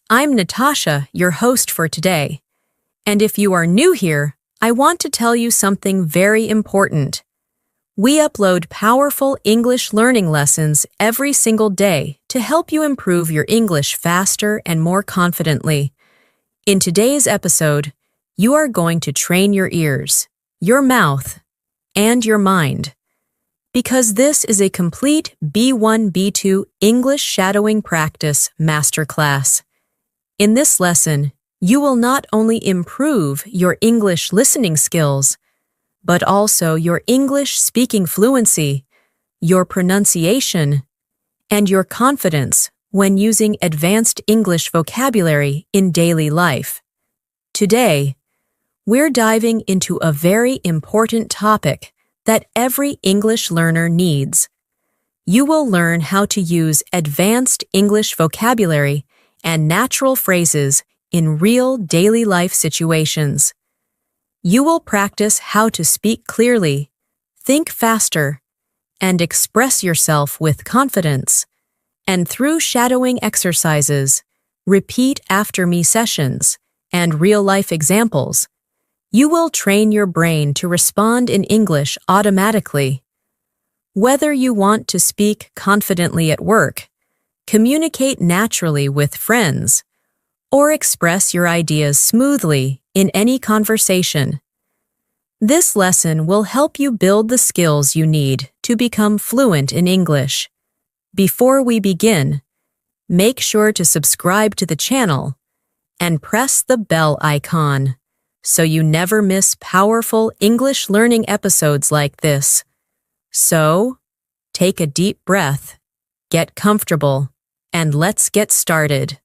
I'm Natasha, your host for today. And if you are new here, I want to tell you something very important. We upload powerful English learning lessons every single day to help you improve your English faster and more confidently. In today's episode, you are going to train your ears, your mouth, and your mind. Because this is a complete B1, B2 English shadowing practice masterclass. In this lesson, you will not only improve your English listening skills, but also your English speaking fluency, your pronunciation, and your confidence when using advanced English vocabulary in daily life. Today, we're diving into a very important topic that every English learner needs. You will learn how to use advanced English vocabulary and natural phrases in real daily life situations. You will practice how to speak clearly, think faster, and express yourself with confidence. And through shadowing exercises, repeat after me sessions, and real-life examples, you will train your brain to respond in English automatically. Whether you want to speak confidently at work, communicate naturally with friends, or express your ideas smoothly in any conversation, this lesson will help you build the skills you need to become fluent in English. Before we begin, make sure to subscribe to the channel and press the bell icon so you never miss powerful English learning episodes like this. So, take a deep breath, get comfortable, and let's get started.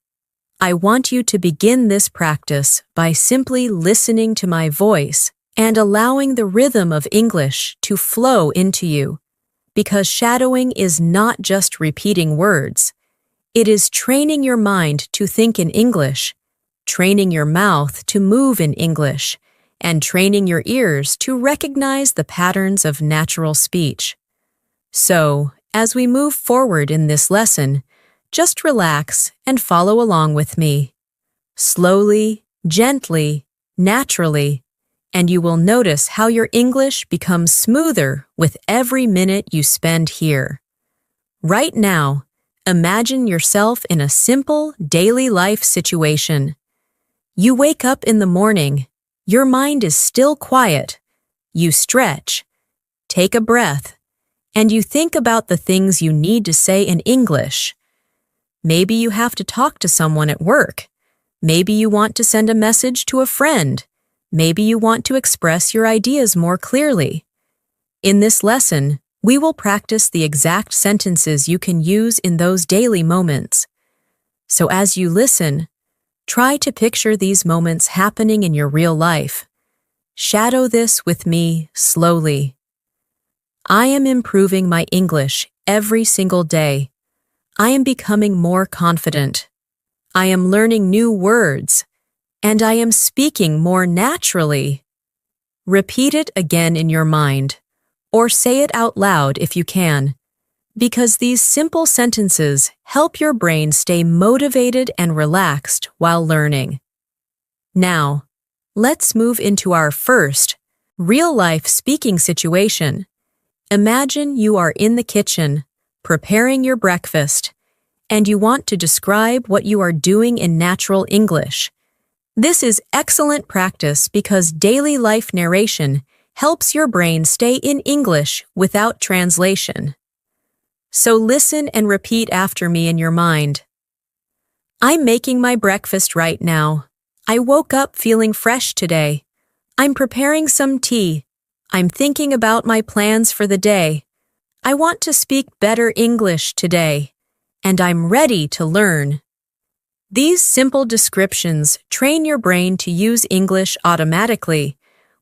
I want you to begin this practice by simply listening to my voice and allowing the rhythm of English to flow into you, because shadowing is not just repeating words. It is training your mind to think in English, training your mouth to move in English, and training your ears to recognize the patterns of natural speech. So, as we move forward in this lesson, just relax and follow along with me. Slowly, gently, naturally, and you will notice how your English becomes smoother with every minute you spend here. Right now, imagine yourself in a simple daily life situation. You wake up in the morning, your mind is still quiet, you stretch, take a breath, and you think about the things you need to say in English. Maybe you have to talk to someone at work. Maybe you want to send a message to a friend. Maybe you want to express your ideas more clearly. In this lesson, we will practice the exact sentences you can use in those daily moments. So as you listen, try to picture these moments happening in your real life. Shadow this with me slowly. I am improving my English every single day. I am becoming more confident. I am learning new words, and I am speaking more naturally. Repeat it again in your mind, or say it out loud if you can, because these simple sentences help your brain stay motivated and relaxed while learning. Now, let's move into our first, real-life speaking situation. Imagine you are in the kitchen, preparing your breakfast, and you want to describe what you are doing in natural English. This is excellent practice because daily life narration helps your brain stay in English without translation. So listen and repeat after me in your mind. I'm making my breakfast right now. I woke up feeling fresh today. I'm preparing some tea. I'm thinking about my plans for the day. I want to speak better English today, and I'm ready to learn. These simple descriptions train your brain to use English automatically,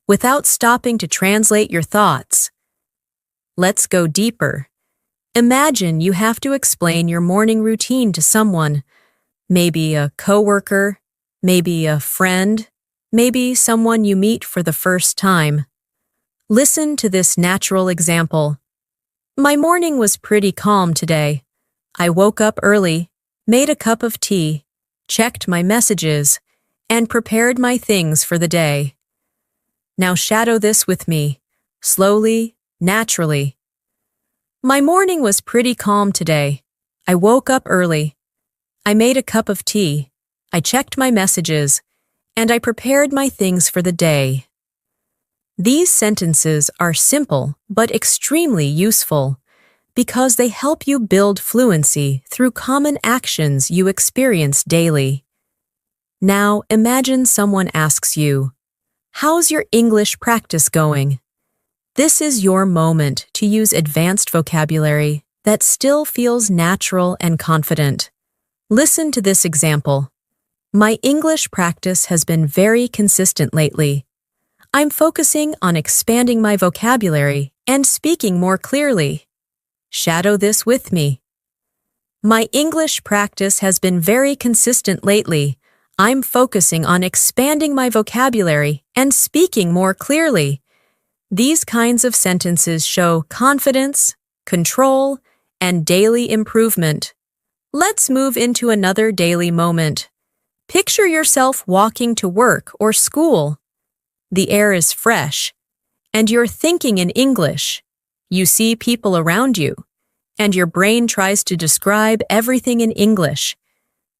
without stopping to translate your thoughts. Let's go deeper. Imagine you have to explain your morning routine to someone, maybe a coworker, maybe a friend, maybe someone you meet for the first time. Listen to this natural example. My morning was pretty calm today. I woke up early, made a cup of tea, checked my messages, and prepared my things for the day. Now shadow this with me, slowly, naturally. My morning was pretty calm today. I woke up early. I made a cup of tea. I checked my messages, and I prepared my things for the day. These sentences are simple but extremely useful because they help you build fluency through common actions you experience daily. Now imagine someone asks you, "How's your English practice going?" This is your moment to use advanced vocabulary that still feels natural and confident. Listen to this example. My English practice has been very consistent lately. I'm focusing on expanding my vocabulary and speaking more clearly. Shadow this with me. My English practice has been very consistent lately. I'm focusing on expanding my vocabulary and speaking more clearly. These kinds of sentences show confidence, control, and daily improvement. Let's move into another daily moment. Picture yourself walking to work or school. The air is fresh, and you're thinking in English. You see people around you, and your brain tries to describe everything in English.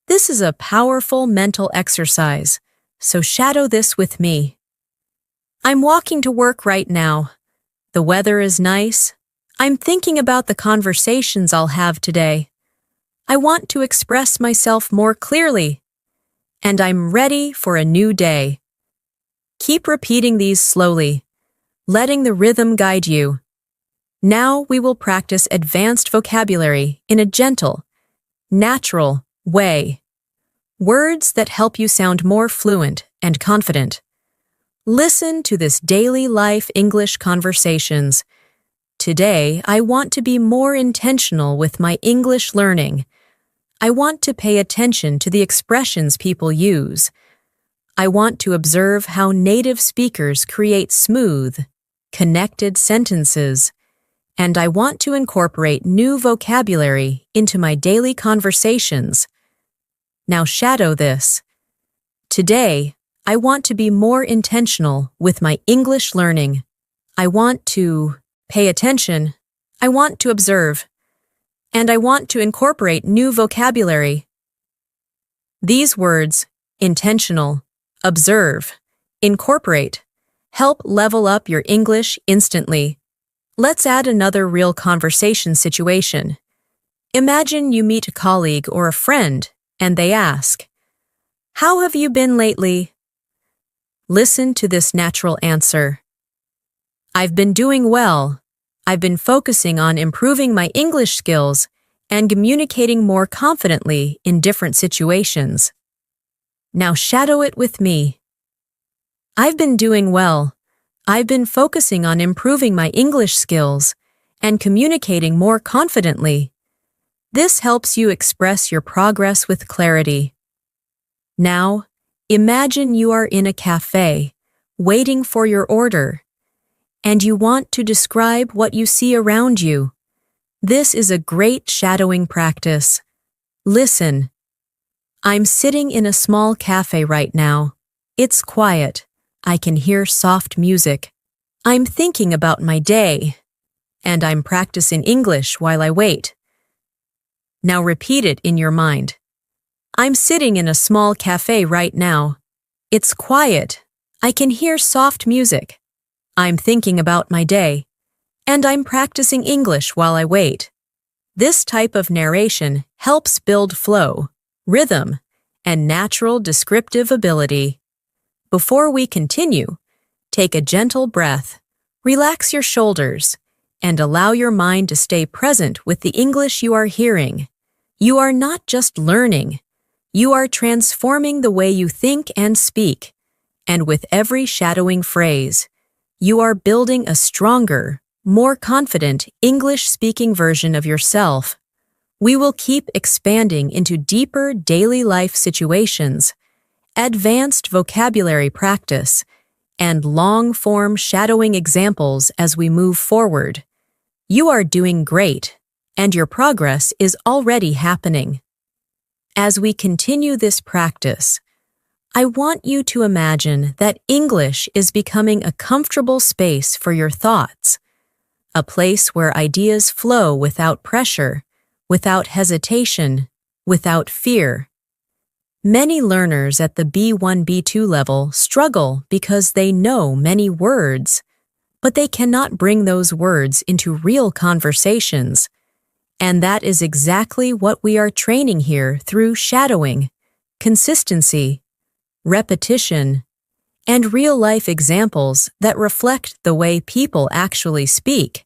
This is a powerful mental exercise, so shadow this with me. I'm walking to work right now. The weather is nice. I'm thinking about the conversations I'll have today. I want to express myself more clearly, and I'm ready for a new day. Keep repeating these slowly, letting the rhythm guide you. Now we will practice advanced vocabulary in a gentle, natural way. Words that help you sound more fluent and confident. Listen to this daily life English conversations. Today, I want to be more intentional with my English learning. I want to pay attention to the expressions people use. I want to observe how native speakers create smooth, connected sentences. And I want to incorporate new vocabulary into my daily conversations. Now shadow this. Today, I want to be more intentional with my English learning. I want to pay attention. I want to observe. And I want to incorporate new vocabulary. These words, intentional, observe, incorporate, help level up your English instantly. Let's add another real conversation situation. Imagine you meet a colleague or a friend, and they ask, "How have you been lately?" Listen to this natural answer. "I've been doing well. I've been focusing on improving my English skills and communicating more confidently in different situations." Now shadow it with me. I've been doing well. I've been focusing on improving my English skills and communicating more confidently. This helps you express your progress with clarity. Now, imagine you are in a cafe, waiting for your order, and you want to describe what you see around you. This is a great shadowing practice. Listen. I'm sitting in a small cafe right now. It's quiet. I can hear soft music. I'm thinking about my day, and I'm practicing English while I wait. Now repeat it in your mind. I'm sitting in a small cafe right now. It's quiet. I can hear soft music. I'm thinking about my day, and I'm practicing English while I wait. This type of narration helps build flow, rhythm, and natural descriptive ability. Before we continue, take a gentle breath, relax your shoulders, and allow your mind to stay present with the English you are hearing. You are not just learning, you are transforming the way you think and speak. And with every shadowing phrase, you are building a stronger, more confident English-speaking version of yourself. We will keep expanding into deeper daily life situations, advanced vocabulary practice, and long-form shadowing examples as we move forward. You are doing great, and your progress is already happening. As we continue this practice, I want you to imagine that English is becoming a comfortable space for your thoughts, a place where ideas flow without pressure, without hesitation, without fear. Many learners at the B1, B2 level struggle because they know many words, but they cannot bring those words into real conversations. And that is exactly what we are training here through shadowing, consistency, repetition, and real-life examples that reflect the way people actually speak.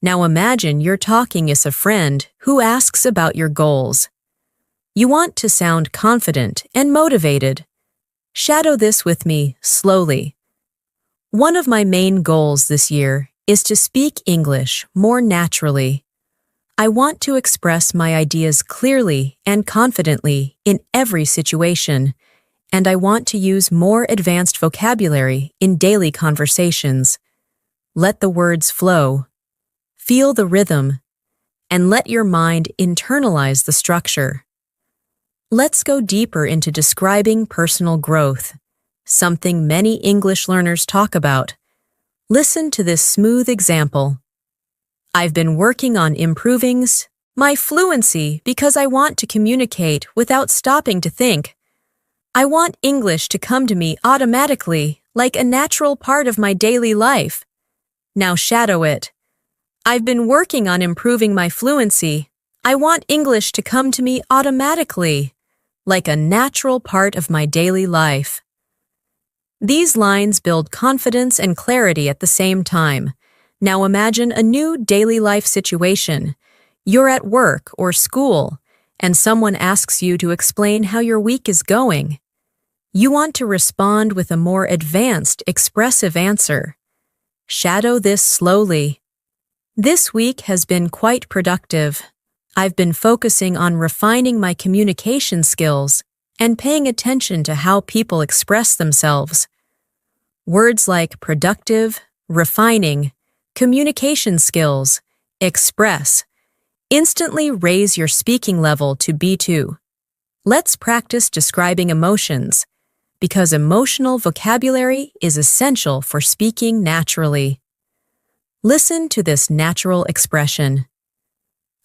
Now imagine you're talking as a friend who asks about your goals. You want to sound confident and motivated. Shadow this with me slowly. One of my main goals this year is to speak English more naturally. I want to express my ideas clearly and confidently in every situation, and I want to use more advanced vocabulary in daily conversations. Let the words flow. Feel the rhythm, and let your mind internalize the structure. Let's go deeper into describing personal growth, something many English learners talk about. Listen to this smooth example. I've been working on improving my fluency because I want to communicate without stopping to think. I want English to come to me automatically, like a natural part of my daily life. Now shadow it. I've been working on improving my fluency. I want English to come to me automatically, like a natural part of my daily life. These lines build confidence and clarity at the same time. Now imagine a new daily life situation. You're at work or school, and someone asks you to explain how your week is going. You want to respond with a more advanced, expressive answer. Shadow this slowly. This week has been quite productive. I've been focusing on refining my communication skills and paying attention to how people express themselves. Words like productive, refining, communication skills, express, instantly raise your speaking level to B2. Let's practice describing emotions, because emotional vocabulary is essential for speaking naturally. Listen to this natural expression.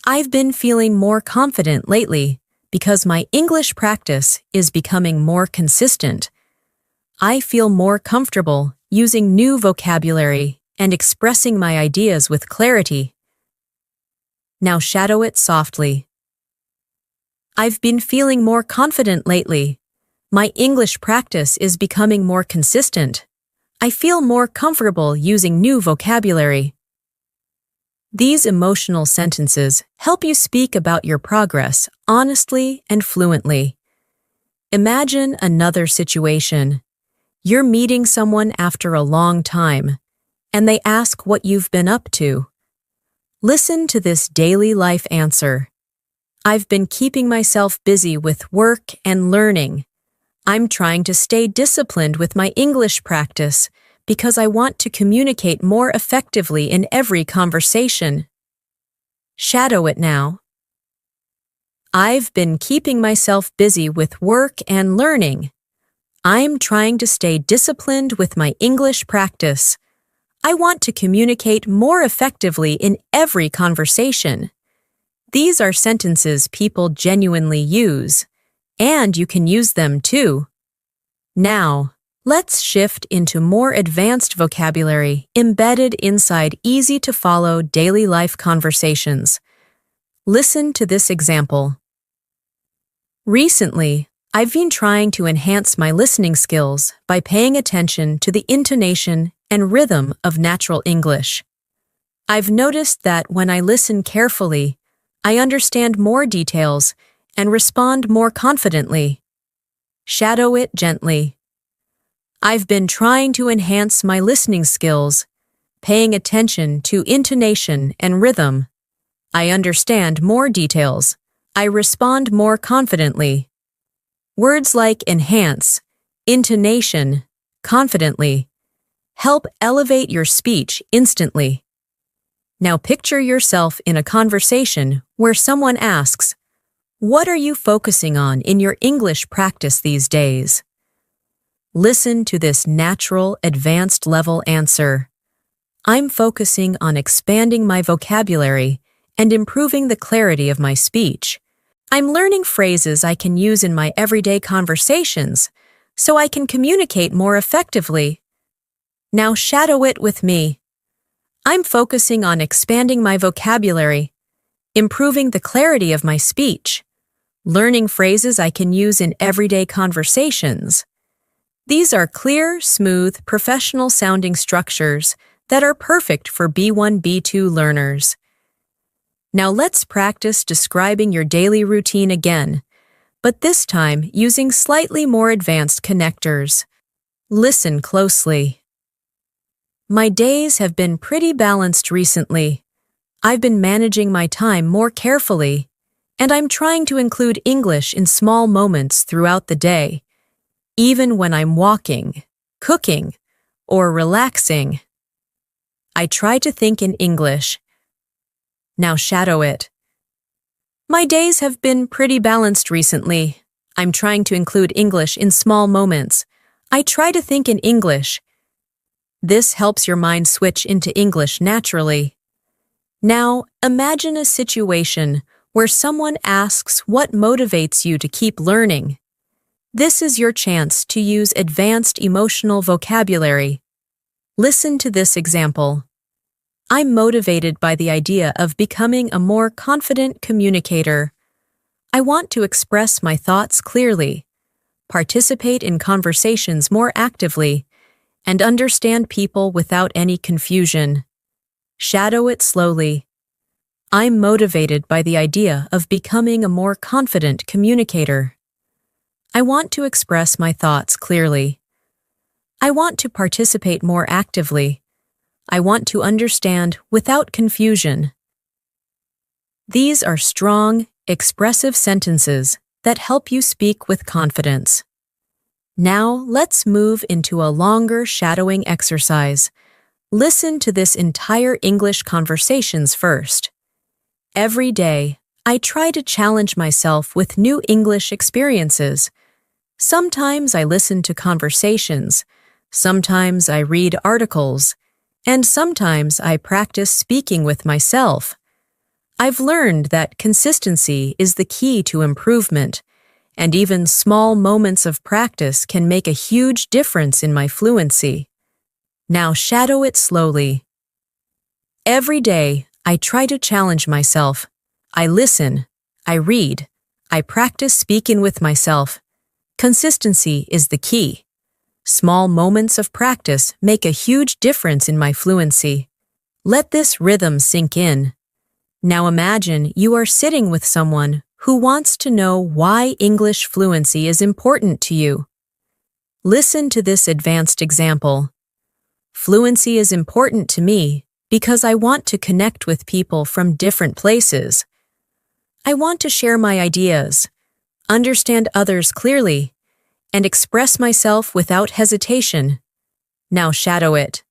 I've been feeling more confident lately because my English practice is becoming more consistent. I feel more comfortable using new vocabulary and expressing my ideas with clarity. Now shadow it softly. I've been feeling more confident lately. My English practice is becoming more consistent. I feel more comfortable using new vocabulary. These emotional sentences help you speak about your progress honestly and fluently. Imagine another situation. You're meeting someone after a long time, and they ask what you've been up to. Listen to this daily life answer. I've been keeping myself busy with work and learning. I'm trying to stay disciplined with my English practice because I want to communicate more effectively in every conversation. Shadow it now. I've been keeping myself busy with work and learning. I'm trying to stay disciplined with my English practice. I want to communicate more effectively in every conversation. These are sentences people genuinely use, and you can use them too. Now, let's shift into more advanced vocabulary embedded inside easy-to-follow daily life conversations. Listen to this example. Recently, I've been trying to enhance my listening skills by paying attention to the intonation and rhythm of natural English. I've noticed that when I listen carefully, I understand more details and respond more confidently. Shadow it gently. I've been trying to enhance my listening skills, paying attention to intonation and rhythm. I understand more details. I respond more confidently. Words like enhance, intonation, confidently help elevate your speech instantly. Now picture yourself in a conversation where someone asks, What are you focusing on in your English practice these days? Listen to this natural, advanced level answer. I'm focusing on expanding my vocabulary and improving the clarity of my speech. I'm learning phrases I can use in my everyday conversations so I can communicate more effectively. Now shadow it with me. I'm focusing on expanding my vocabulary, improving the clarity of my speech, learning phrases I can use in everyday conversations. These are clear, smooth, professional-sounding structures that are perfect for B1, B2 learners. Now let's practice describing your daily routine again, but this time using slightly more advanced connectors. Listen closely. My days have been pretty balanced recently. I've been managing my time more carefully, and I'm trying to include English in small moments throughout the day, even when I'm walking, cooking, or relaxing. I try to think in English. Now shadow it. My days have been pretty balanced recently. I'm trying to include English in small moments. I try to think in English. This helps your mind switch into English naturally. Now, imagine a situation where someone asks what motivates you to keep learning. This is your chance to use advanced emotional vocabulary. Listen to this example. I'm motivated by the idea of becoming a more confident communicator. I want to express my thoughts clearly, participate in conversations more actively, and understand people without any confusion. Shadow it slowly. I'm motivated by the idea of becoming a more confident communicator. I want to express my thoughts clearly. I want to participate more actively. I want to understand without confusion. These are strong, expressive sentences that help you speak with confidence. Now, let's move into a longer shadowing exercise. Listen to this entire English conversations first. Every day, I try to challenge myself with new English experiences. Sometimes I listen to conversations, sometimes I read articles, and sometimes I practice speaking with myself. I've learned that consistency is the key to improvement, and even small moments of practice can make a huge difference in my fluency. Now shadow it slowly. Every day, I try to challenge myself. I listen, I read, I practice speaking with myself. Consistency is the key. Small moments of practice make a huge difference in my fluency. Let this rhythm sink in. Now imagine you are sitting with someone who wants to know why English fluency is important to you. Listen to this advanced example. Fluency is important to me because I want to connect with people from different places. I want to share my ideas, understand others clearly, and express myself without hesitation. Now shadow it.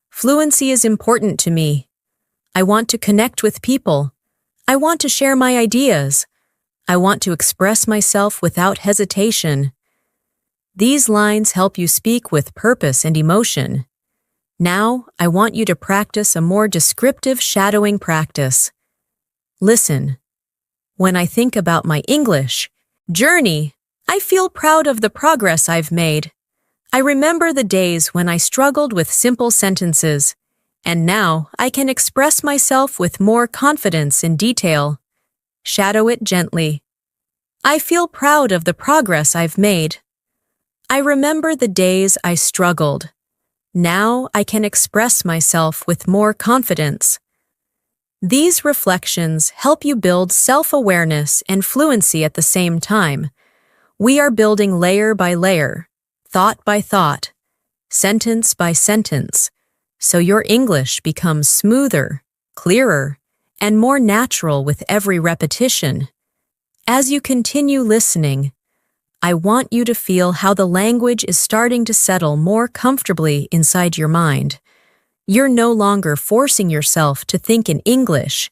Fluency is important to me. I want to connect with people. I want to share my ideas. I want to express myself without hesitation. These lines help you speak with purpose and emotion. Now, I want you to practice a more descriptive shadowing practice. Listen. When I think about my English journey, I feel proud of the progress I've made. I remember the days when I struggled with simple sentences, and now I can express myself with more confidence and detail. Shadow it gently. I feel proud of the progress I've made. I remember the days I struggled. Now I can express myself with more confidence. These reflections help you build self-awareness and fluency at the same time. We are building layer by layer, thought by thought, sentence by sentence, so your English becomes smoother, clearer, and more natural with every repetition. As you continue listening, I want you to feel how the language is starting to settle more comfortably inside your mind. You're no longer forcing yourself to think in English.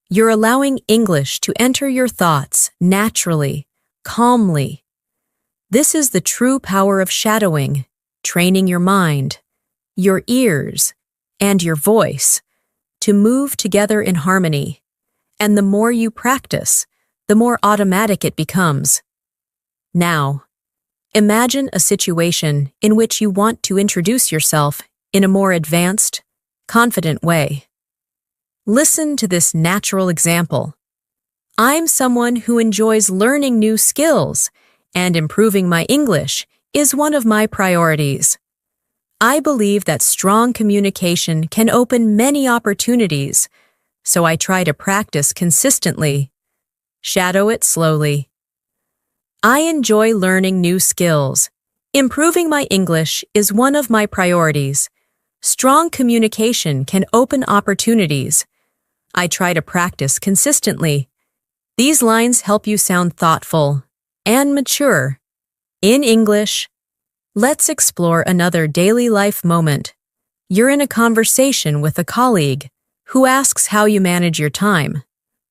You're allowing English to enter your thoughts naturally, calmly. This is the true power of shadowing, training your mind, your ears, and your voice to move together in harmony. And the more you practice, the more automatic it becomes. Now, imagine a situation in which you want to introduce yourself in a more advanced, confident way. Listen to this natural example. I'm someone who enjoys learning new skills, and improving my English is one of my priorities. I believe that strong communication can open many opportunities, so I try to practice consistently. Shadow it slowly. I enjoy learning new skills. Improving my English is one of my priorities. Strong communication can open opportunities. I try to practice consistently. These lines help you sound thoughtful and mature. In English, let's explore another daily life moment. You're in a conversation with a colleague who asks how you manage your time.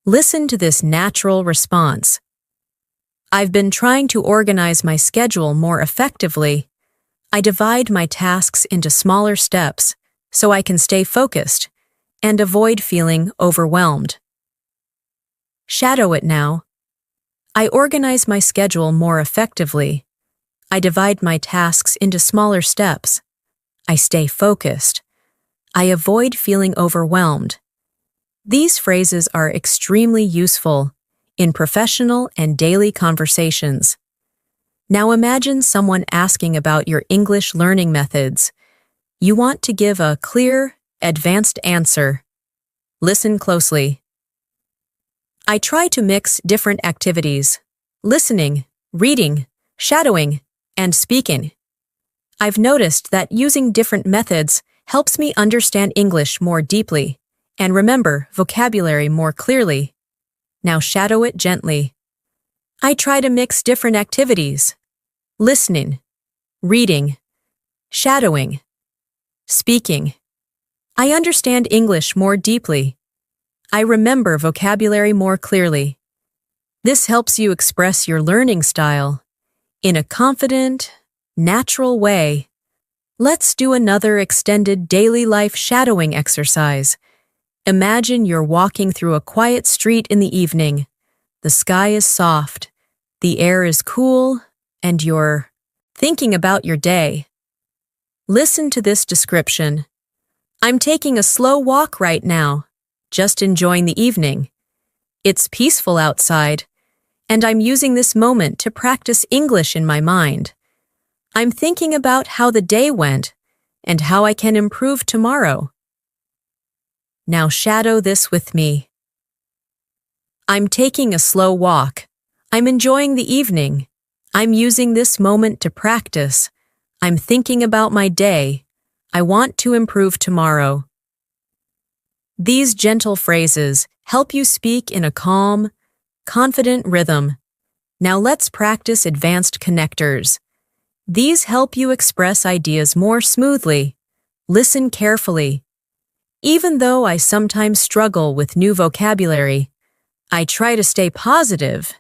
Listen to this natural response. I've been trying to organize my schedule more effectively. I divide my tasks into smaller steps so I can stay focused and avoid feeling overwhelmed. Shadow it now. I organize my schedule more effectively. I divide my tasks into smaller steps. I stay focused. I avoid feeling overwhelmed. These phrases are extremely useful in professional and daily conversations. Now imagine someone asking about your English learning methods. You want to give a clear, advanced answer. Listen closely. I try to mix different activities: listening, reading, shadowing, and speaking. I've noticed that using different methods helps me understand English more deeply and remember vocabulary more clearly. Now shadow it gently. I try to mix different activities: listening, reading, shadowing, speaking. I understand English more deeply. I remember vocabulary more clearly. This helps you express your learning style in a confident, natural way. Let's do another extended daily life shadowing exercise. Imagine you're walking through a quiet street in the evening. The sky is soft, the air is cool, and you're thinking about your day. Listen to this description. I'm taking a slow walk right now, just enjoying the evening. It's peaceful outside, and I'm using this moment to practice English in my mind. I'm thinking about how the day went and how I can improve tomorrow. Now shadow this with me. I'm taking a slow walk. I'm enjoying the evening. I'm using this moment to practice. I'm thinking about my day. I want to improve tomorrow. These gentle phrases help you speak in a calm, confident rhythm. Now let's practice advanced connectors. These help you express ideas more smoothly. Listen carefully. Even though I sometimes struggle with new vocabulary, I try to stay positive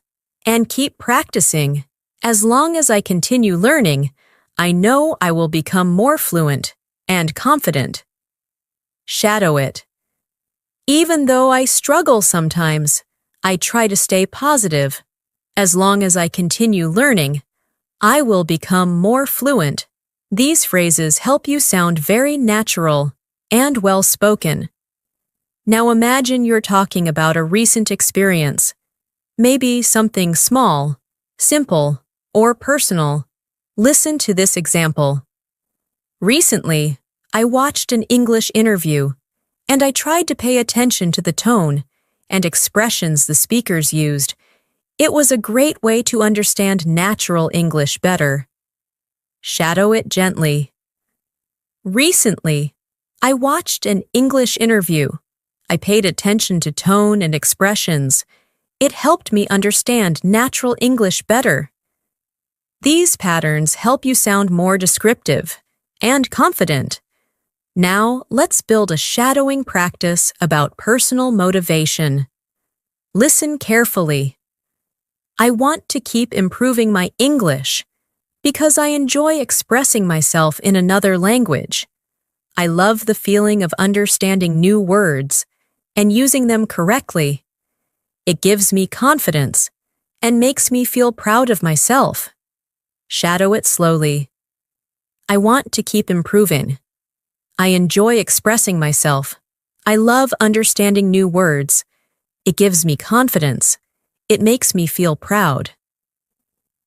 and keep practicing. As long as I continue learning, I know I will become more fluent and confident. Shadow it. Even though I struggle sometimes, I try to stay positive. As long as I continue learning, I will become more fluent. These phrases help you sound very natural and well-spoken. Now imagine you're talking about a recent experience, maybe something small, simple, or personal. Listen to this example. Recently, I watched an English interview, and I tried to pay attention to the tone and expressions the speakers used. It was a great way to understand natural English better. Shadow it gently. Recently, I watched an English interview. I paid attention to tone and expressions. It helped me understand natural English better. These patterns help you sound more descriptive and confident. Now, let's build a shadowing practice about personal motivation. Listen carefully. I want to keep improving my English because I enjoy expressing myself in another language. I love the feeling of understanding new words and using them correctly. It gives me confidence and makes me feel proud of myself. Shadow it slowly. I want to keep improving. I enjoy expressing myself. I love understanding new words. It gives me confidence. It makes me feel proud.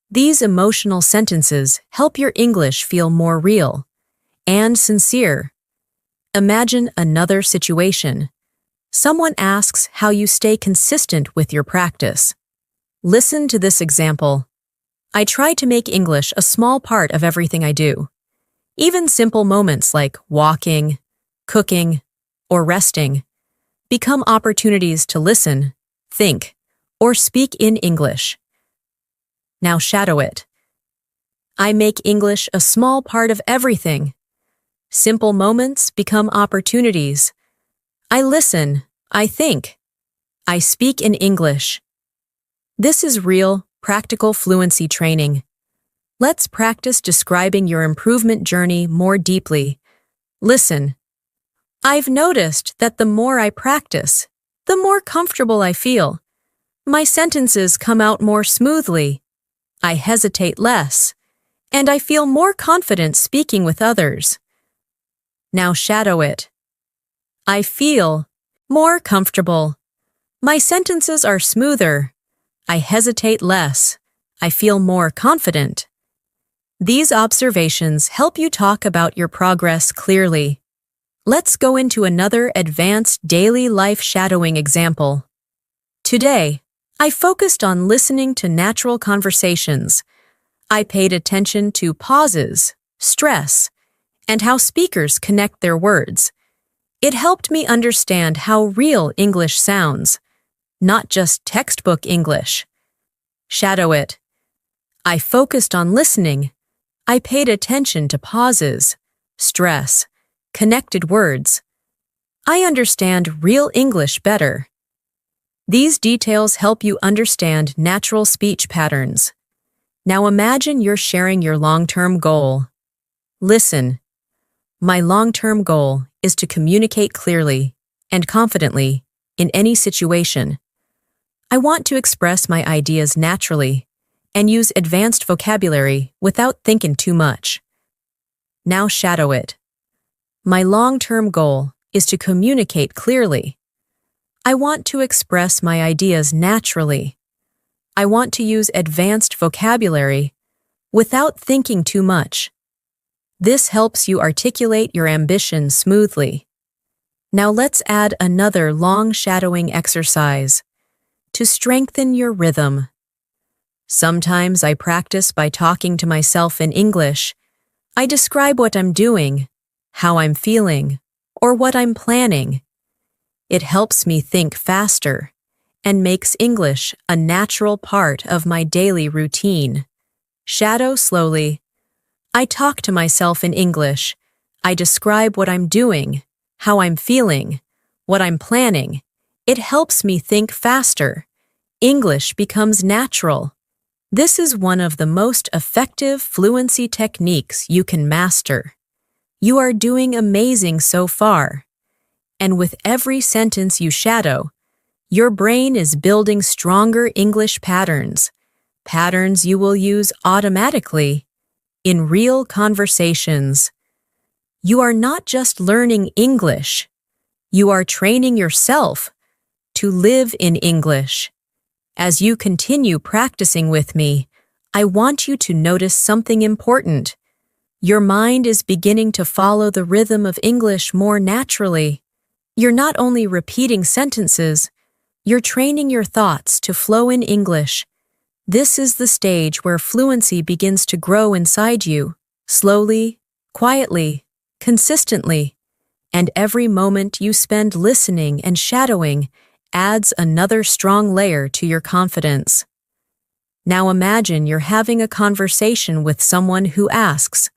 These emotional sentences help your English feel more real and sincere. Imagine another situation. Someone asks how you stay consistent with your practice. Listen to this example. I try to make English a small part of everything I do. Even simple moments like walking, cooking, or resting become opportunities to listen, think, or speak in English. Now shadow it. I make English a small part of everything. Simple moments become opportunities. I listen, I think, I speak in English. This is real, practical fluency training. Let's practice describing your improvement journey more deeply. Listen. I've noticed that the more I practice, the more comfortable I feel. My sentences come out more smoothly. I hesitate less, and I feel more confident speaking with others. Now shadow it. I feel more comfortable. My sentences are smoother. I hesitate less. I feel more confident. These observations help you talk about your progress clearly. Let's go into another advanced daily life shadowing example. Today, I focused on listening to natural conversations. I paid attention to pauses, stress, and how speakers connect their words. It helped me understand how real English sounds, not just textbook English. Shadow it. I focused on listening. I paid attention to pauses, stress, connected words. I understand real English better. These details help you understand natural speech patterns. Now imagine you're sharing your long-term goal. Listen. My long-term goal is to communicate clearly and confidently in any situation. I want to express my ideas naturally and use advanced vocabulary without thinking too much. Now shadow it. My long-term goal is to communicate clearly. I want to express my ideas naturally. I want to use advanced vocabulary without thinking too much. This helps you articulate your ambition smoothly. Now let's add another long shadowing exercise to strengthen your rhythm. Sometimes I practice by talking to myself in English. I describe what I'm doing, how I'm feeling, or what I'm planning. It helps me think faster and makes English a natural part of my daily routine. Shadow slowly. I talk to myself in English. I describe what I'm doing, how I'm feeling, what I'm planning. It helps me think faster. English becomes natural. This is one of the most effective fluency techniques you can master. You are doing amazing so far. And with every sentence you shadow, your brain is building stronger English patterns, patterns you will use automatically in real conversations. You are not just learning English, you are training yourself to live in English. As you continue practicing with me, I want you to notice something important. Your mind is beginning to follow the rhythm of English more naturally. You're not only repeating sentences, you're training your thoughts to flow in English. This is the stage where fluency begins to grow inside you, slowly, quietly, consistently. And every moment you spend listening and shadowing adds another strong layer to your confidence. Now imagine you're having a conversation with someone who asks,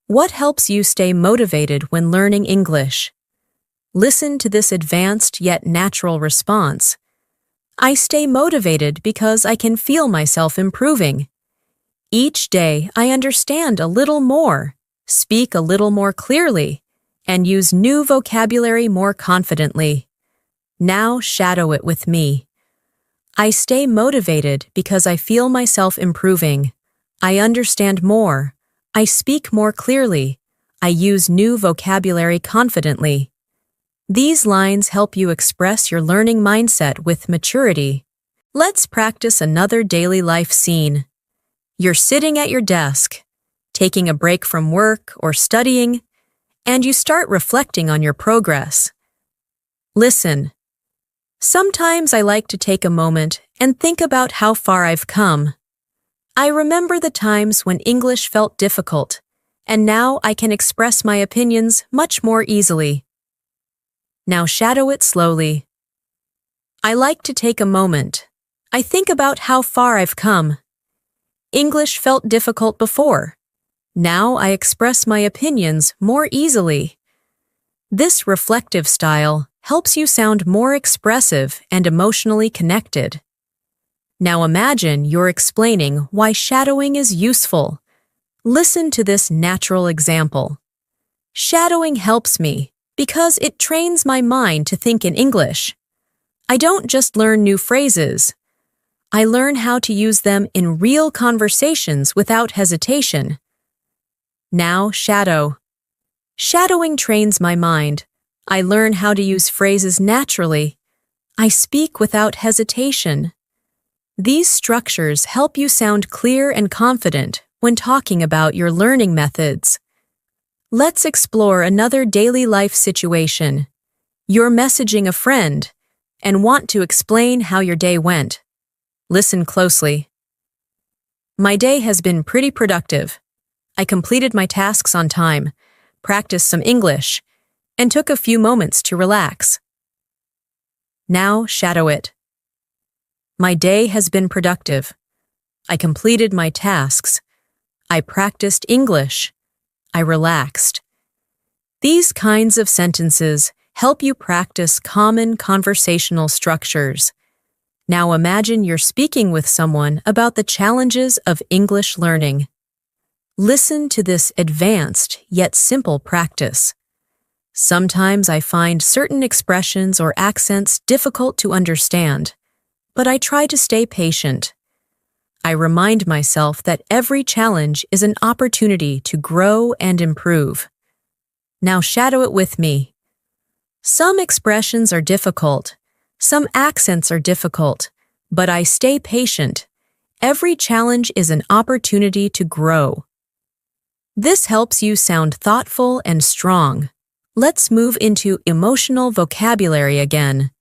"What helps you stay motivated when learning English?" Listen to this advanced yet natural response. I stay motivated because I can feel myself improving. Each day, I understand a little more, speak a little more clearly, and use new vocabulary more confidently. Now shadow it with me. I stay motivated because I feel myself improving. I understand more. I speak more clearly. I use new vocabulary confidently. These lines help you express your learning mindset with maturity. Let's practice another daily life scene. You're sitting at your desk, taking a break from work or studying, and you start reflecting on your progress. Listen. Sometimes I like to take a moment and think about how far I've come. I remember the times when English felt difficult, and now I can express my opinions much more easily. Now shadow it slowly. I like to take a moment. I think about how far I've come. English felt difficult before. Now I express my opinions more easily. This reflective style helps you sound more expressive and emotionally connected. Now imagine you're explaining why shadowing is useful. Listen to this natural example. Shadowing helps me because it trains my mind to think in English. I don't just learn new phrases. I learn how to use them in real conversations without hesitation. Now shadow. Shadowing trains my mind. I learn how to use phrases naturally. I speak without hesitation. These structures help you sound clear and confident when talking about your learning methods. Let's explore another daily life situation. You're messaging a friend and want to explain how your day went. Listen closely. My day has been pretty productive. I completed my tasks on time, practiced some English, and took a few moments to relax. Now shadow it. My day has been productive. I completed my tasks. I practiced English. I relaxed. These kinds of sentences help you practice common conversational structures. Now imagine you're speaking with someone about the challenges of English learning. Listen to this advanced yet simple practice. Sometimes I find certain expressions or accents difficult to understand, but I try to stay patient. I remind myself that every challenge is an opportunity to grow and improve. Now shadow it with me. Some expressions are difficult. Some accents are difficult, but I stay patient. Every challenge is an opportunity to grow. This helps you sound thoughtful and strong. Let's move into emotional vocabulary again,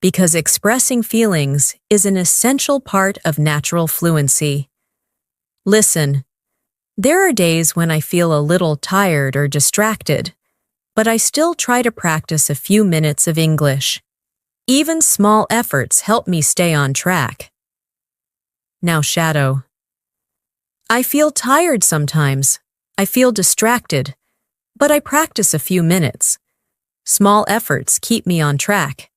because expressing feelings is an essential part of natural fluency. Listen. There are days when I feel a little tired or distracted, but I still try to practice a few minutes of English. Even small efforts help me stay on track. Now shadow. I feel tired sometimes. I feel distracted, but I practice a few minutes. Small efforts keep me on track.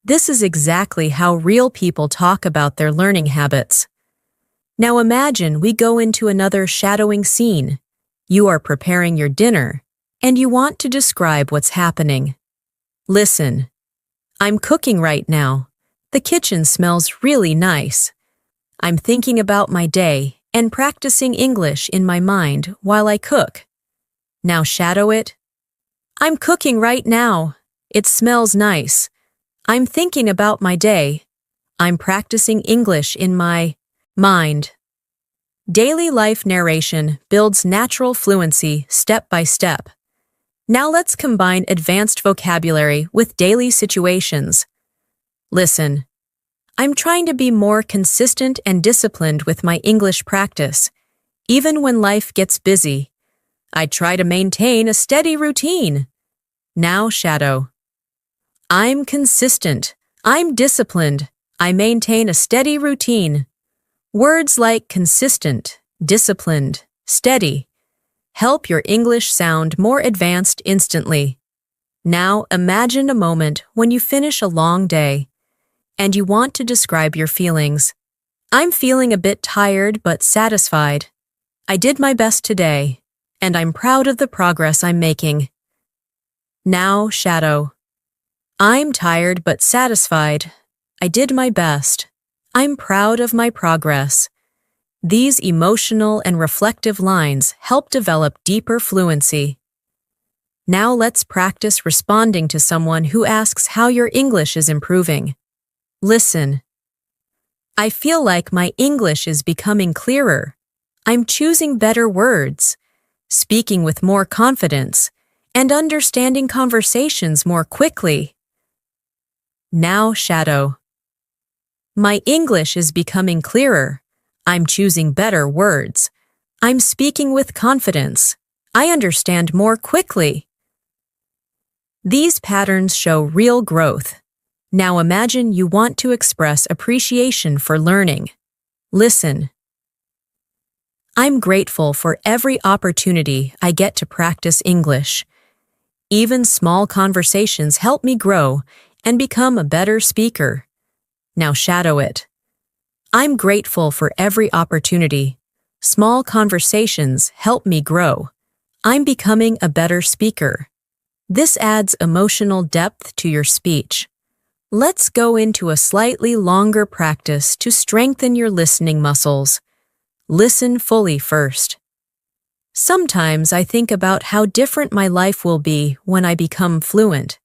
This is exactly how real people talk about their learning habits. Now imagine we go into another shadowing scene. You are preparing your dinner, and you want to describe what's happening. Listen. I'm cooking right now. The kitchen smells really nice. I'm thinking about my day and practicing English in my mind while I cook. Now shadow it. I'm cooking right now. It smells nice. I'm thinking about my day. I'm practicing English in my mind. Daily life narration builds natural fluency step by step. Now let's combine advanced vocabulary with daily situations. Listen. I'm trying to be more consistent and disciplined with my English practice. Even when life gets busy, I try to maintain a steady routine. Now shadow. I'm consistent. I'm disciplined. I maintain a steady routine. Words like consistent, disciplined, steady help your English sound more advanced instantly. Now imagine a moment when you finish a long day. and you want to describe your feelings. I'm feeling a bit tired but satisfied. I did my best today, and I'm proud of the progress I'm making. Now, shadow. I'm tired but satisfied. I did my best. I'm proud of my progress. These emotional and reflective lines help develop deeper fluency. Now let's practice responding to someone who asks how your English is improving. Listen. I feel like my English is becoming clearer. I'm choosing better words, speaking with more confidence, and understanding conversations more quickly. Now, shadow. My English is becoming clearer. I'm choosing better words. I'm speaking with confidence. I understand more quickly. These patterns show real growth. Now imagine you want to express appreciation for learning. Listen. I'm grateful for every opportunity I get to practice English. Even small conversations help me grow and become a better speaker. Now shadow it. I'm grateful for every opportunity. Small conversations help me grow. I'm becoming a better speaker. This adds emotional depth to your speech. Let's go into a slightly longer practice to strengthen your listening muscles. Listen fully first. Sometimes I think about how different my life will be when I become fluent.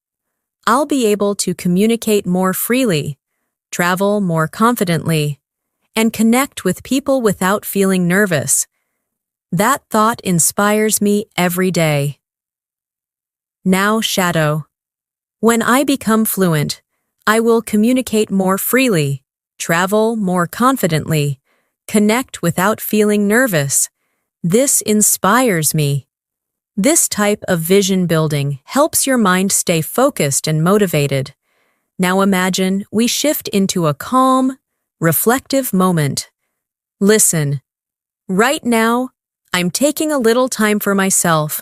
I'll be able to communicate more freely, travel more confidently, and connect with people without feeling nervous. That thought inspires me every day. Now, shadow. When I become fluent, I will communicate more freely, travel more confidently, connect without feeling nervous. This inspires me. This type of vision building helps your mind stay focused and motivated. Now imagine we shift into a calm, reflective moment. Listen. Right now, I'm taking a little time for myself.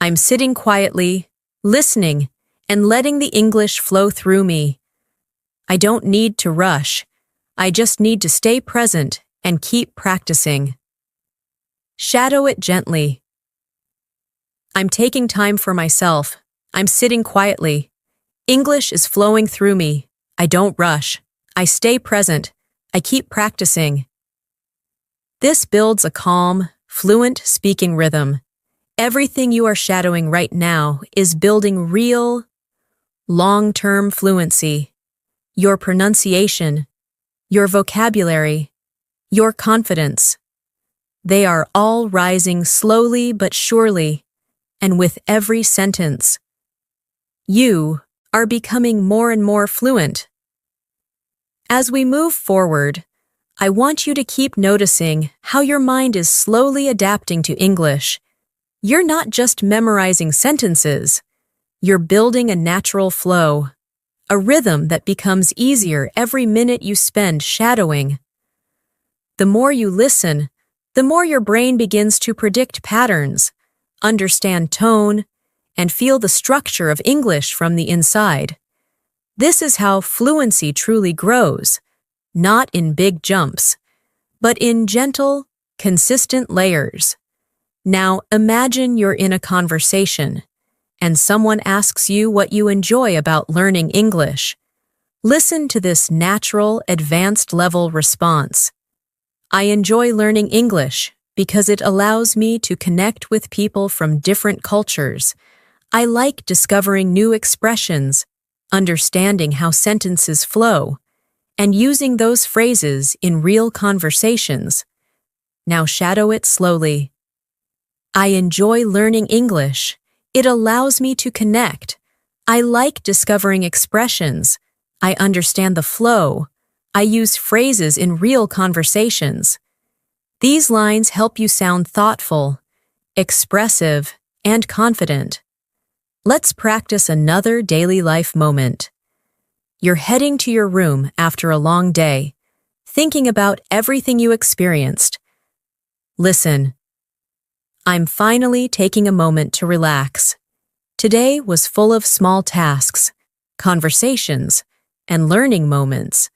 I'm sitting quietly, listening, and letting the English flow through me. I don't need to rush. I just need to stay present and keep practicing. Shadow it gently. I'm taking time for myself. I'm sitting quietly. English is flowing through me. I don't rush. I stay present. I keep practicing. This builds a calm, fluent speaking rhythm. Everything you are shadowing right now is building real, long-term fluency. Your pronunciation, your vocabulary, your confidence. They are all rising slowly but surely, and with every sentence. You are becoming more and more fluent. As we move forward, I want you to keep noticing how your mind is slowly adapting to English. You're not just memorizing sentences, you're building a natural flow, a rhythm that becomes easier every minute you spend shadowing. The more you listen, the more your brain begins to predict patterns, understand tone, and feel the structure of English from the inside. This is how fluency truly grows, not in big jumps, but in gentle, consistent layers. Now imagine you're in a conversation, and someone asks you what you enjoy about learning English. Listen to this natural, advanced-level response. I enjoy learning English because it allows me to connect with people from different cultures. I like discovering new expressions, understanding how sentences flow, and using those phrases in real conversations. Now shadow it slowly. I enjoy learning English. It allows me to connect. I like discovering expressions. I understand the flow. I use phrases in real conversations. These lines help you sound thoughtful, expressive, and confident. Let's practice another daily life moment. You're heading to your room after a long day, thinking about everything you experienced. Listen. I'm finally taking a moment to relax. Today was full of small tasks, conversations, and learning moments,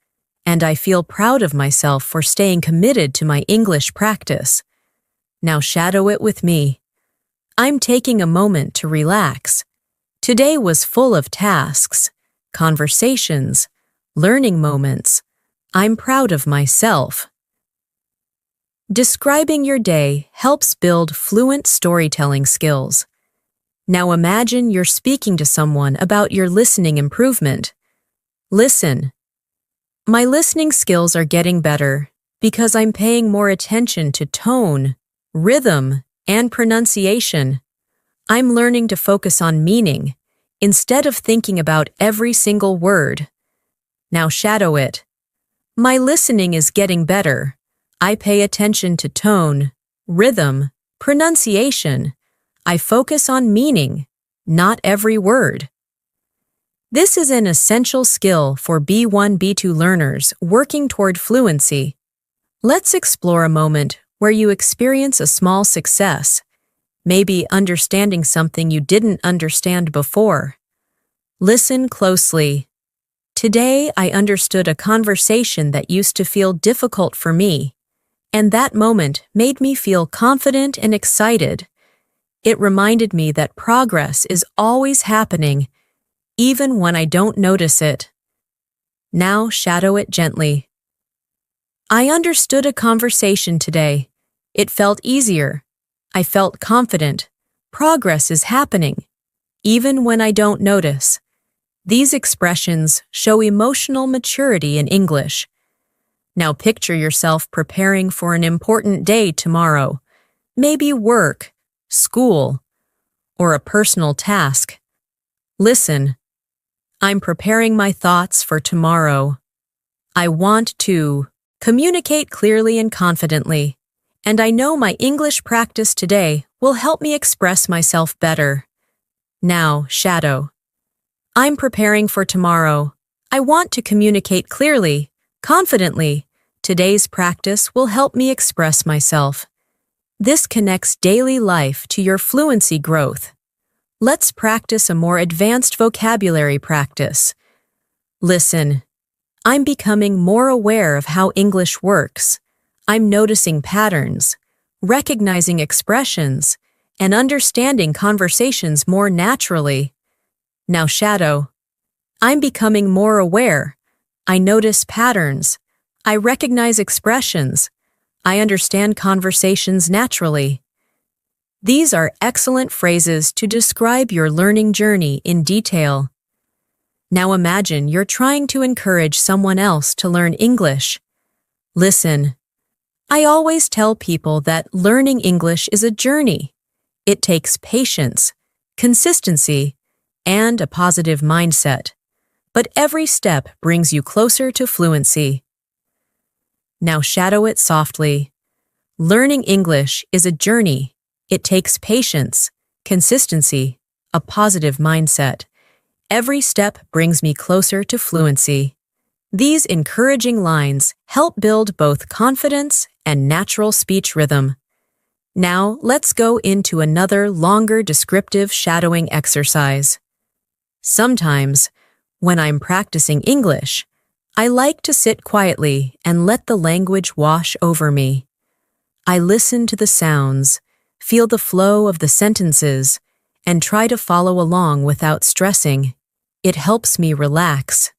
and I feel proud of myself for staying committed to my English practice. Now shadow it with me. I'm taking a moment to relax. Today was full of tasks, conversations, learning moments. I'm proud of myself. Describing your day helps build fluent storytelling skills. Now imagine you're speaking to someone about your listening improvement. Listen. My listening skills are getting better because I'm paying more attention to tone, rhythm, and pronunciation. I'm learning to focus on meaning instead of thinking about every single word. Now shadow it. My listening is getting better. I pay attention to tone, rhythm, pronunciation. I focus on meaning, not every word. This is an essential skill for B1, B2 learners working toward fluency. Let's explore a moment where you experience a small success, maybe understanding something you didn't understand before. Listen closely. Today, I understood a conversation that used to feel difficult for me, and that moment made me feel confident and excited. It reminded me that progress is always happening, even when I don't notice it. Now shadow it gently. I understood a conversation today. It felt easier. I felt confident. Progress is happening, even when I don't notice. These expressions show emotional maturity in English. Now picture yourself preparing for an important day tomorrow, maybe work, school, or a personal task. Listen. I'm preparing my thoughts for tomorrow. I want to communicate clearly and confidently, and I know my English practice today will help me express myself better. Now, shadow. I'm preparing for tomorrow. I want to communicate clearly, confidently. Today's practice will help me express myself. This connects daily life to your fluency growth. Let's practice a more advanced vocabulary practice. Listen. I'm becoming more aware of how English works. I'm noticing patterns, recognizing expressions, and understanding conversations more naturally. Now shadow. I'm becoming more aware. I notice patterns. I recognize expressions. I understand conversations naturally. These are excellent phrases to describe your learning journey in detail. Now imagine you're trying to encourage someone else to learn English. Listen. I always tell people that learning English is a journey. It takes patience, consistency, and a positive mindset. But every step brings you closer to fluency. Now shadow it softly. Learning English is a journey. It takes patience, consistency, a positive mindset. Every step brings me closer to fluency. These encouraging lines help build both confidence and natural speech rhythm. Now, let's go into another longer descriptive shadowing exercise. Sometimes, when I'm practicing English, I like to sit quietly and let the language wash over me. I listen to the sounds, feel the flow of the sentences, and try to follow along without stressing. It helps me relax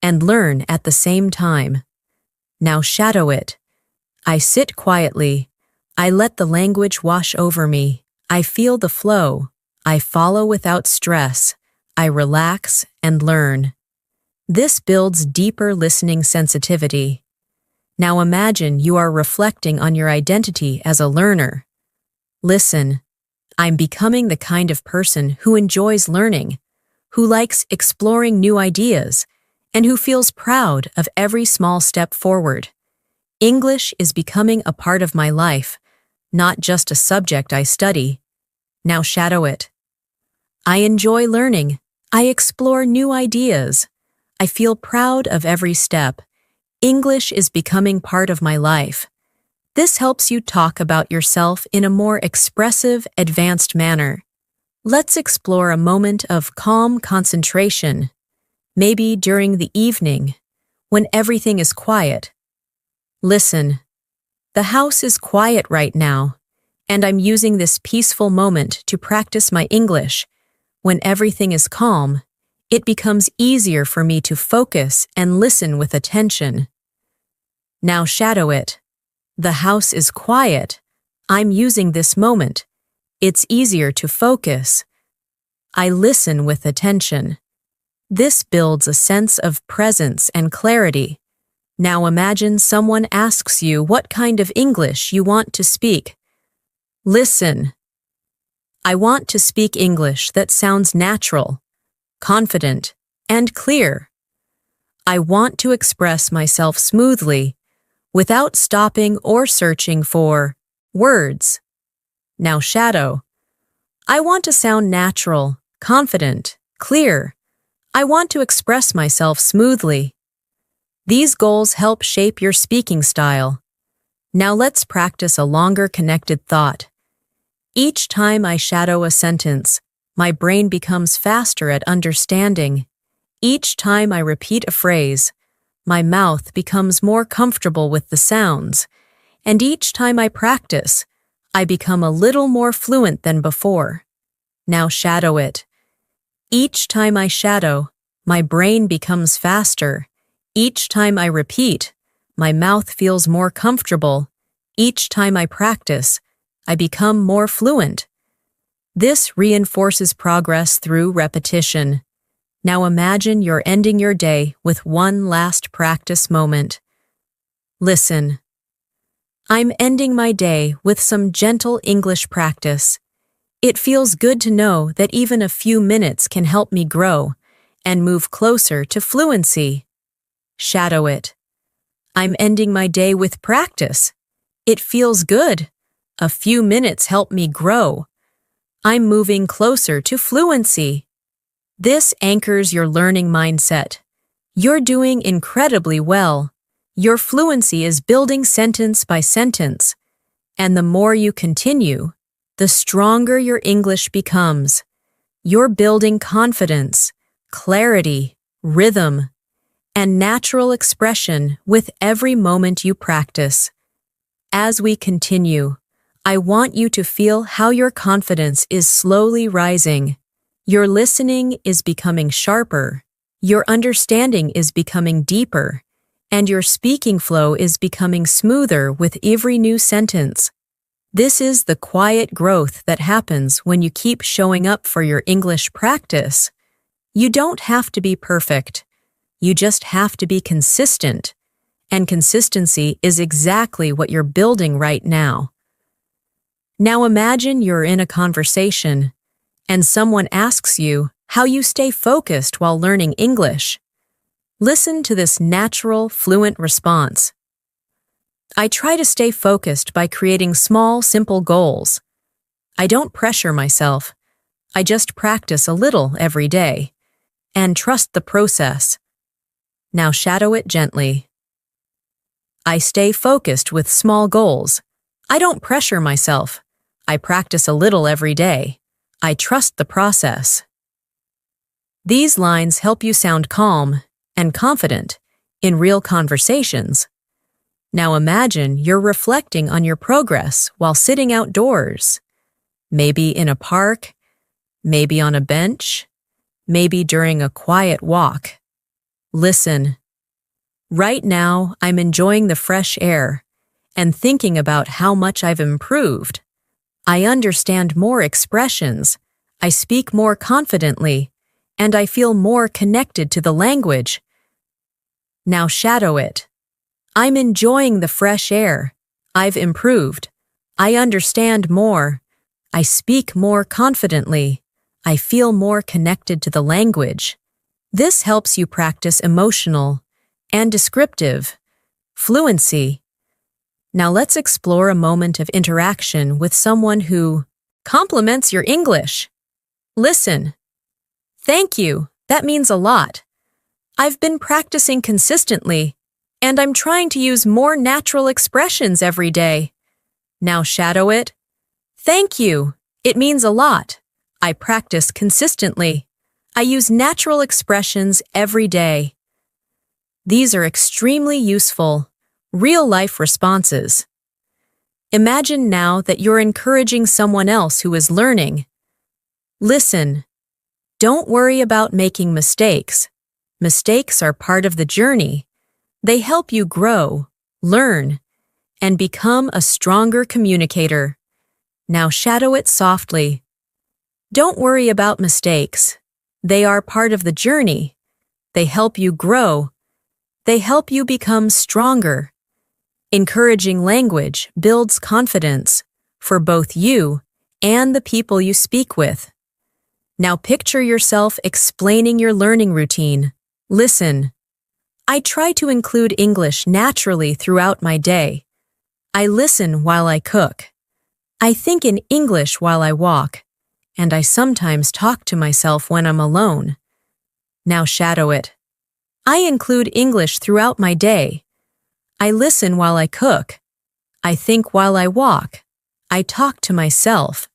and learn at the same time. Now shadow it. I sit quietly. I let the language wash over me. I feel the flow. I follow without stress. I relax and learn. This builds deeper listening sensitivity. Now imagine you are reflecting on your identity as a learner. Listen. I'm becoming the kind of person who enjoys learning, who likes exploring new ideas, and who feels proud of every small step forward. English is becoming a part of my life, not just a subject I study. Now shadow it. I enjoy learning. I explore new ideas. I feel proud of every step. English is becoming part of my life. This helps you talk about yourself in a more expressive, advanced manner. Let's explore a moment of calm concentration. maybe during the evening, when everything is quiet. Listen, the house is quiet right now, and I'm using this peaceful moment to practice my English. When everything is calm, it becomes easier for me to focus and listen with attention. Now shadow it. The house is quiet. I'm using this moment. It's easier to focus. I listen with attention. This builds a sense of presence and clarity. Now imagine someone asks you what kind of English you want to speak. Listen. I want to speak English that sounds natural, confident, and clear. I want to express myself smoothly, without stopping or searching for words. Now shadow. I want to sound natural, confident, clear. I want to express myself smoothly. These goals help shape your speaking style. Now let's practice a longer connected thought. Each time I shadow a sentence, my brain becomes faster at understanding. Each time I repeat a phrase, my mouth becomes more comfortable with the sounds. And each time I practice, I become a little more fluent than before. Now shadow it. Each time I shadow, my brain becomes faster. Each time I repeat, my mouth feels more comfortable. Each time I practice, I become more fluent. This reinforces progress through repetition. Now imagine you're ending your day with one last practice moment. Listen. I'm ending my day with some gentle English practice. It feels good to know that even a few minutes can help me grow and move closer to fluency. Shadow it. I'm ending my day with practice. It feels good. A few minutes help me grow. I'm moving closer to fluency. This anchors your learning mindset. You're doing incredibly well. Your fluency is building sentence by sentence. And the more you continue, the stronger your English becomes. You're building confidence, clarity, rhythm, and natural expression with every moment you practice. As we continue, I want you to feel how your confidence is slowly rising. Your listening is becoming sharper, your understanding is becoming deeper, and your speaking flow is becoming smoother with every new sentence. This is the quiet growth that happens when you keep showing up for your English practice. You don't have to be perfect. You just have to be consistent. And consistency is exactly what you're building right now. Now imagine you're in a conversation, and someone asks you how you stay focused while learning English. Listen to this natural, fluent response. I try to stay focused by creating small, simple goals. I don't pressure myself. I just practice a little every day and trust the process. Now shadow it gently. I stay focused with small goals. I don't pressure myself. I practice a little every day. I trust the process. These lines help you sound calm and confident in real conversations. Now imagine you're reflecting on your progress while sitting outdoors. Maybe in a park, maybe on a bench, maybe during a quiet walk. Listen. Right now, I'm enjoying the fresh air and thinking about how much I've improved. I understand more expressions, I speak more confidently, and I feel more connected to the language. Now shadow it. I'm enjoying the fresh air. I've improved. I understand more. I speak more confidently. I feel more connected to the language. This helps you practice emotional and descriptive fluency. Now let's explore a moment of interaction with someone who compliments your English. Listen. Thank you. That means a lot. I've been practicing consistently, and I'm trying to use more natural expressions every day. Now shadow it. Thank you. It means a lot. I practice consistently. I use natural expressions every day. These are extremely useful, real-life responses. Imagine now that you're encouraging someone else who is learning. Listen. Don't worry about making mistakes. Mistakes are part of the journey. They help you grow, learn, and become a stronger communicator. Now shadow it softly. Don't worry about mistakes. They are part of the journey. They help you grow. They help you become stronger. Encouraging language builds confidence for both you and the people you speak with. Now picture yourself explaining your learning routine. Listen. I try to include English naturally throughout my day. I listen while I cook. I think in English while I walk, and I sometimes talk to myself when I'm alone. Now shadow it. I include English throughout my day. I listen while I cook. I think while I walk. I talk to myself.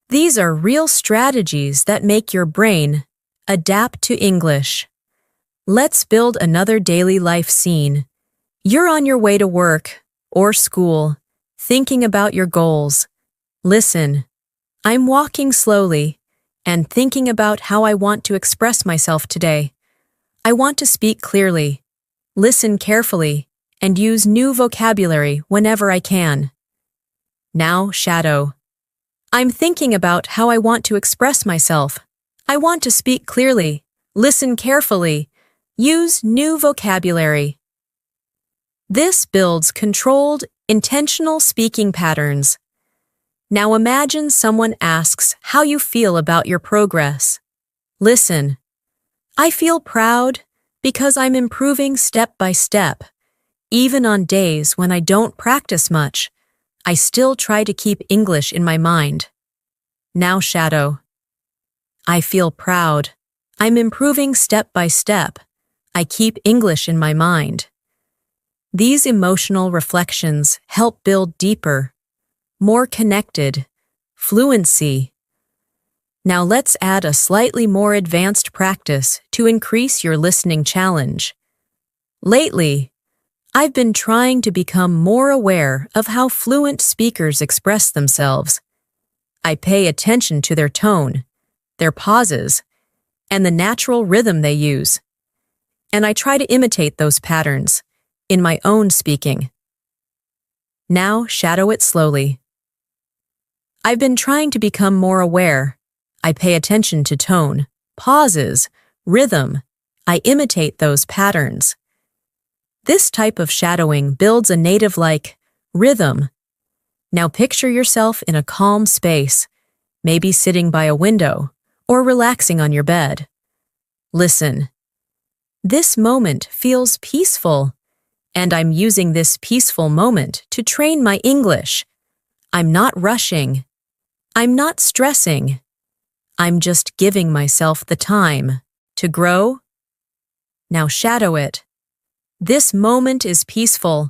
These are real strategies that make your brain adapt to English. Let's build another daily life scene. You're on your way to work or school, thinking about your goals. Listen. I'm walking slowly and thinking about how I want to express myself today. I want to speak clearly, listen carefully, and use new vocabulary whenever I can. Now shadow. I'm thinking about how I want to express myself. I want to speak clearly, listen carefully, use new vocabulary. This builds controlled, intentional speaking patterns. Now imagine someone asks how you feel about your progress. Listen. I feel proud because I'm improving step by step. Even on days when I don't practice much, I still try to keep English in my mind. Now shadow. I feel proud. I'm improving step by step. I keep English in my mind. These emotional reflections help build deeper, more connected fluency. Now let's add a slightly more advanced practice to increase your listening challenge. Lately, I've been trying to become more aware of how fluent speakers express themselves. I pay attention to their tone, their pauses, and the natural rhythm they use. And I try to imitate those patterns in my own speaking. Now shadow it slowly. I've been trying to become more aware. I pay attention to tone, pauses, rhythm. I imitate those patterns. This type of shadowing builds a native-like rhythm. Now picture yourself in a calm space, maybe sitting by a window or relaxing on your bed. Listen. This moment feels peaceful, and I'm using this peaceful moment to train my English. I'm not rushing. I'm not stressing. I'm just giving myself the time to grow. Now shadow it. This moment is peaceful.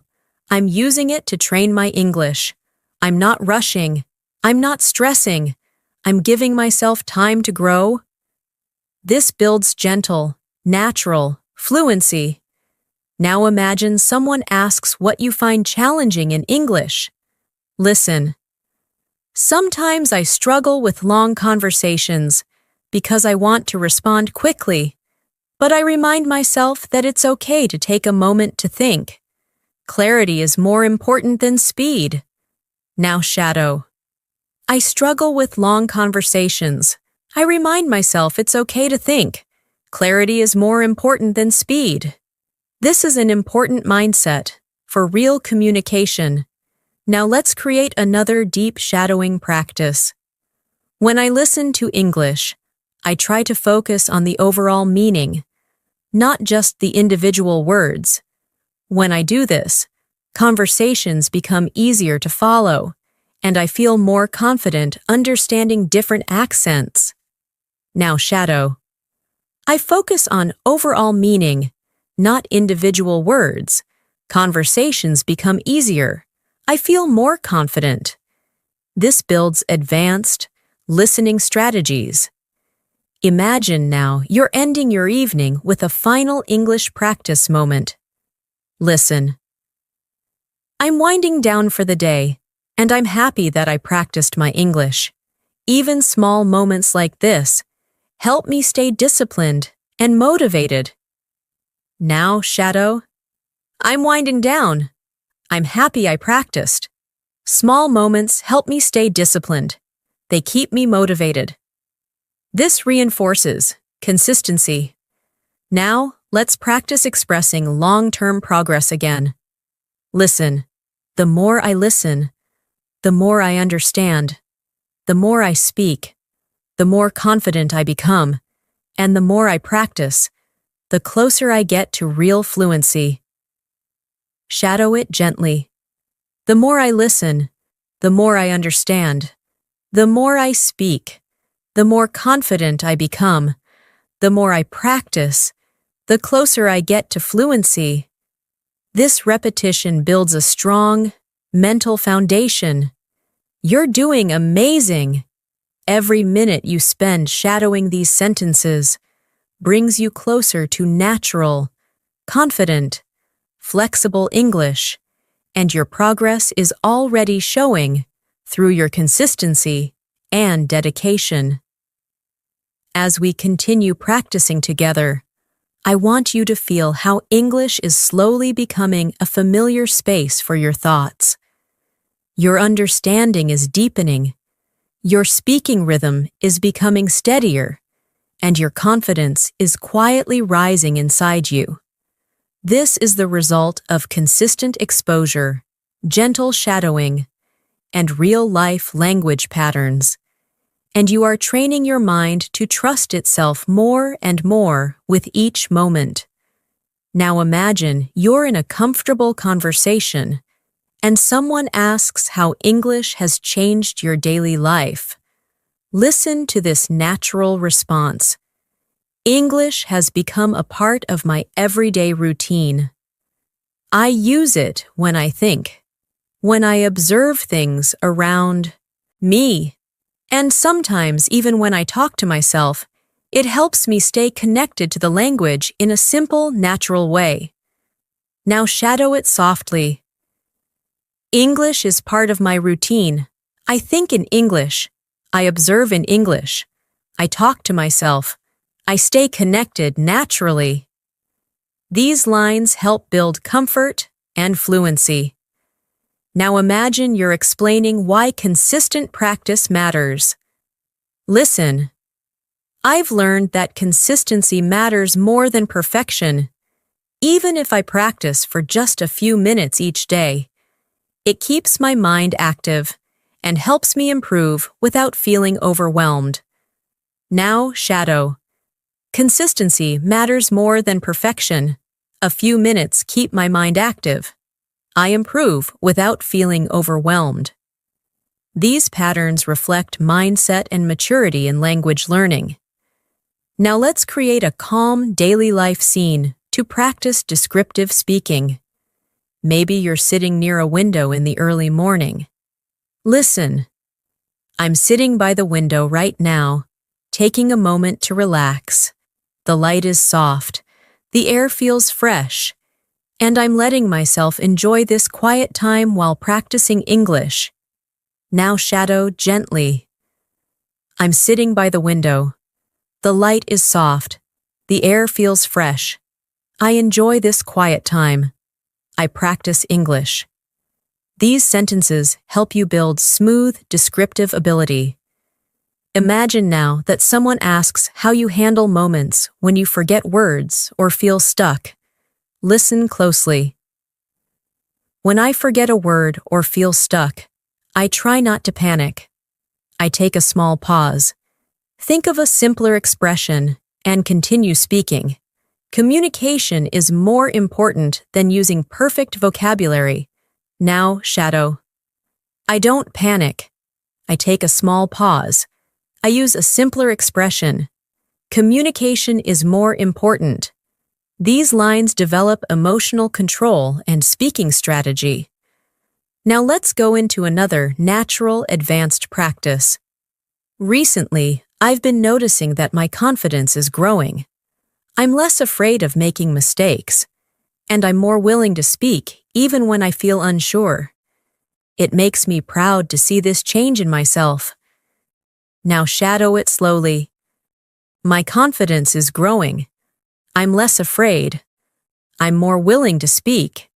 I'm using it to train my English. I'm not rushing. I'm not stressing. I'm giving myself time to grow. This builds gentle, natural fluency. Now imagine someone asks what you find challenging in English. Listen. Sometimes I struggle with long conversations because I want to respond quickly. But I remind myself that it's okay to take a moment to think. Clarity is more important than speed. Now shadow. I struggle with long conversations. I remind myself it's okay to think. Clarity is more important than speed. This is an important mindset for real communication. Now let's create another deep shadowing practice. When I listen to English, I try to focus on the overall meaning, not just the individual words. When I do this, conversations become easier to follow, and I feel more confident understanding different accents. Now shadow. I focus on overall meaning, not individual words. Conversations become easier. I feel more confident. This builds advanced listening strategies. Imagine now you're ending your evening with a final English practice moment. Listen. I'm winding down for the day, and I'm happy that I practiced my English. Even small moments like this help me stay disciplined and motivated. Now, Shadow. I'm winding down. I'm happy I practiced. Small moments help me stay disciplined. They keep me motivated. This reinforces consistency. Now, let's practice expressing long-term progress again. Listen. The more I listen, the more I understand. The more I speak, the more confident I become. And the more I practice, the closer I get to real fluency. Shadow it gently. The more I listen, the more I understand. The more I speak, the more confident I become. The more I practice, the closer I get to fluency. This repetition builds a strong mental foundation. You're doing amazing. Every minute you spend shadowing these sentences brings you closer to natural, confident, flexible English, and your progress is already showing through your consistency and dedication. As we continue practicing together, I want you to feel how English is slowly becoming a familiar space for your thoughts. Your understanding is deepening, your speaking rhythm is becoming steadier, and your confidence is quietly rising inside you. This is the result of consistent exposure, gentle shadowing, and real-life language patterns. And you are training your mind to trust itself more and more with each moment. Now imagine you're in a comfortable conversation, and someone asks how English has changed your daily life. Listen to this natural response. English has become a part of my everyday routine. I use it when I think, when I observe things around me, and sometimes even when I talk to myself. It helps me stay connected to the language in a simple, natural way. Now shadow it softly. English is part of my routine. I think in English. I observe in English. I talk to myself. I stay connected naturally. These lines help build comfort and fluency. Now imagine you're explaining why consistent practice matters. Listen. I've learned that consistency matters more than perfection. Even if I practice for just a few minutes each day, it keeps my mind active and helps me improve without feeling overwhelmed. Now, shadow. Consistency matters more than perfection. A few minutes keep my mind active. I improve without feeling overwhelmed. These patterns reflect mindset and maturity in language learning. Now let's create a calm daily life scene to practice descriptive speaking. Maybe you're sitting near a window in the early morning. Listen. I'm sitting by the window right now, taking a moment to relax. The light is soft, the air feels fresh, and I'm letting myself enjoy this quiet time while practicing English. Now shadow gently. I'm sitting by the window. The light is soft. The air feels fresh. I enjoy this quiet time. I practice English. These sentences help you build smooth, descriptive ability. Imagine now that someone asks how you handle moments when you forget words or feel stuck. Listen closely. When I forget a word or feel stuck, I try not to panic. I take a small pause. Think of a simpler expression and continue speaking. Communication is more important than using perfect vocabulary. Now, shadow. I don't panic. I take a small pause. I use a simpler expression. Communication is more important. These lines develop emotional control and speaking strategy. Now let's go into another natural, advanced practice. Recently, I've been noticing that my confidence is growing. I'm less afraid of making mistakes, and I'm more willing to speak even when I feel unsure. It makes me proud to see this change in myself. Now shadow it slowly. My confidence is growing. I'm less afraid. I'm more willing to speak.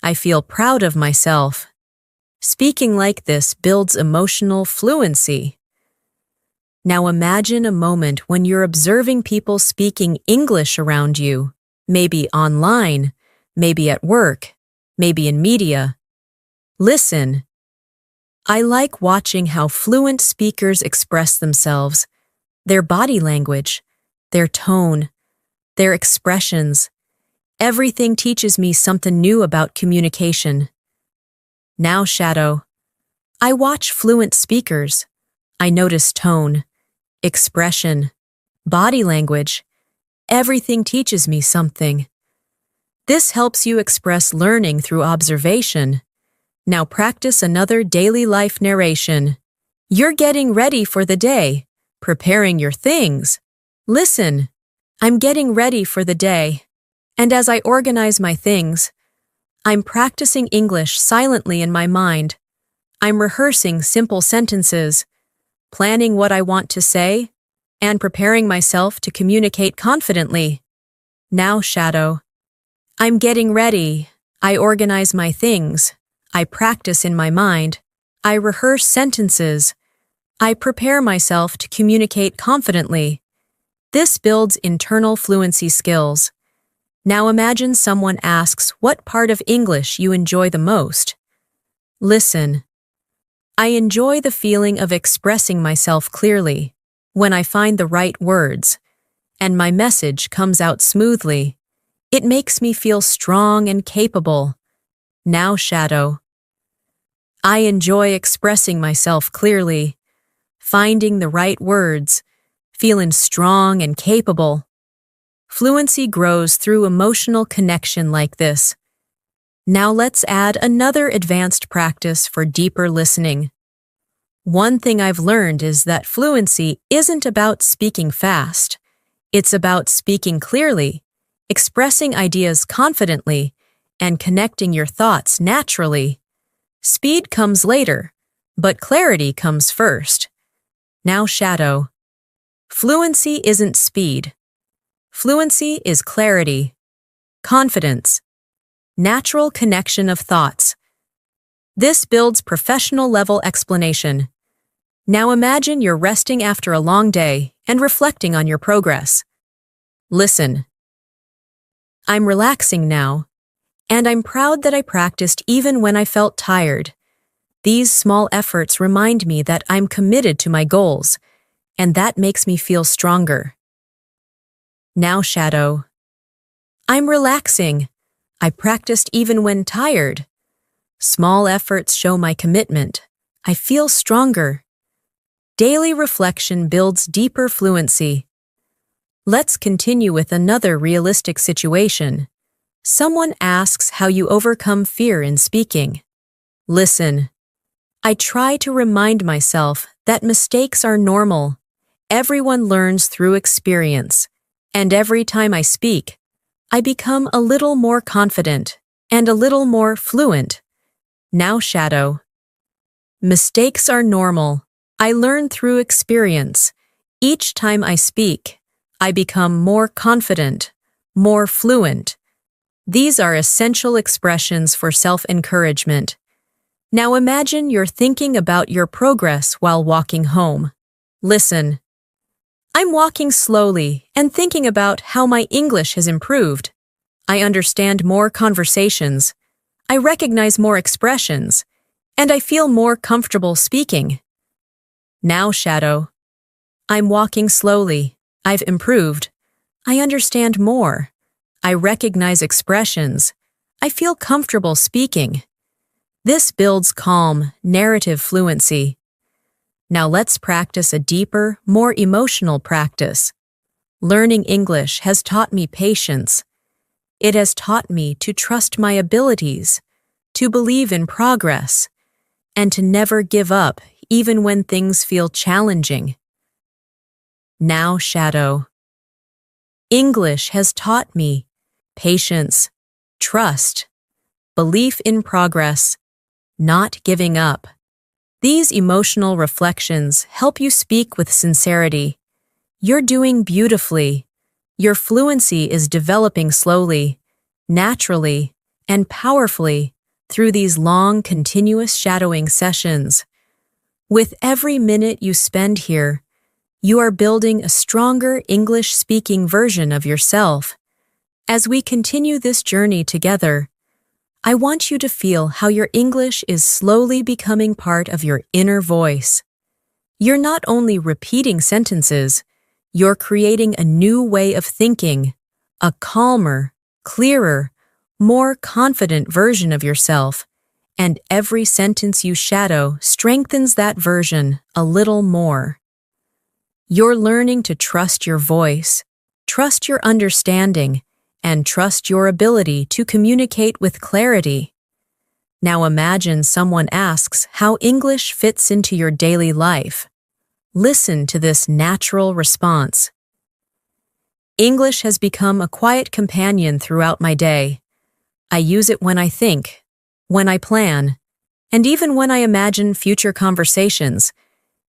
I feel proud of myself. Speaking like this builds emotional fluency. Now imagine a moment when you're observing people speaking English around you, maybe online, maybe at work, maybe in media. Listen. I like watching how fluent speakers express themselves, their body language, their tone, their expressions. Everything teaches me something new about communication. Now shadow. I watch fluent speakers. I notice tone, expression, body language. Everything teaches me something. This helps you express learning through observation. Now practice another daily life narration. You're getting ready for the day, preparing your things. Listen. I'm getting ready for the day. And as I organize my things, I'm practicing English silently in my mind. I'm rehearsing simple sentences, planning what I want to say, and preparing myself to communicate confidently. Now shadow. I'm getting ready. I organize my things. I practice in my mind. I rehearse sentences. I prepare myself to communicate confidently. This builds internal fluency skills. Now imagine someone asks what part of English you enjoy the most. Listen. I enjoy the feeling of expressing myself clearly, when I find the right words, and my message comes out smoothly. It makes me feel strong and capable. Now shadow. I enjoy expressing myself clearly, finding the right words, feeling strong and capable. Fluency grows through emotional connection like this. Now let's add another advanced practice for deeper listening. One thing I've learned is that fluency isn't about speaking fast. It's about speaking clearly, expressing ideas confidently, and connecting your thoughts naturally. Speed comes later, but clarity comes first. Now shadow. Fluency isn't speed. Fluency is clarity, confidence, natural connection of thoughts. This builds professional-level explanation. Now imagine you're resting after a long day and reflecting on your progress. Listen. I'm relaxing now, and I'm proud that I practiced even when I felt tired. These small efforts remind me that I'm committed to my goals, and that makes me feel stronger. Now shadow. I'm relaxing. I practiced even when tired. Small efforts show my commitment. I feel stronger. Daily reflection builds deeper fluency. Let's continue with another realistic situation. Someone asks how you overcome fear in speaking. Listen. I try to remind myself that mistakes are normal. Everyone learns through experience, and every time I speak, I become a little more confident and a little more fluent. Now shadow. Mistakes are normal. I learn through experience. Each time I speak, I become more confident, more fluent. These are essential expressions for self-encouragement. Now imagine you're thinking about your progress while walking home. Listen. I'm walking slowly and thinking about how my English has improved. I understand more conversations. I recognize more expressions, and I feel more comfortable speaking. Now shadow. I'm walking slowly. I've improved. I understand more. I recognize expressions. I feel comfortable speaking. This builds calm, narrative fluency. Now let's practice a deeper, more emotional practice. Learning English has taught me patience. It has taught me to trust my abilities, to believe in progress, and to never give up even when things feel challenging. Now shadow. English has taught me patience, trust, belief in progress, not giving up. These emotional reflections help you speak with sincerity. You're doing beautifully. Your fluency is developing slowly, naturally, and powerfully through these long, continuous shadowing sessions. With every minute you spend here, you are building a stronger English-speaking version of yourself. As we continue this journey together, I want you to feel how your English is slowly becoming part of your inner voice. You're not only repeating sentences, you're creating a new way of thinking, a calmer, clearer, more confident version of yourself, and every sentence you shadow strengthens that version a little more. You're learning to trust your voice, trust your understanding, and trust your ability to communicate with clarity. Now imagine someone asks how English fits into your daily life. Listen to this natural response. English has become a quiet companion throughout my day. I use it when I think, when I plan, and even when I imagine future conversations.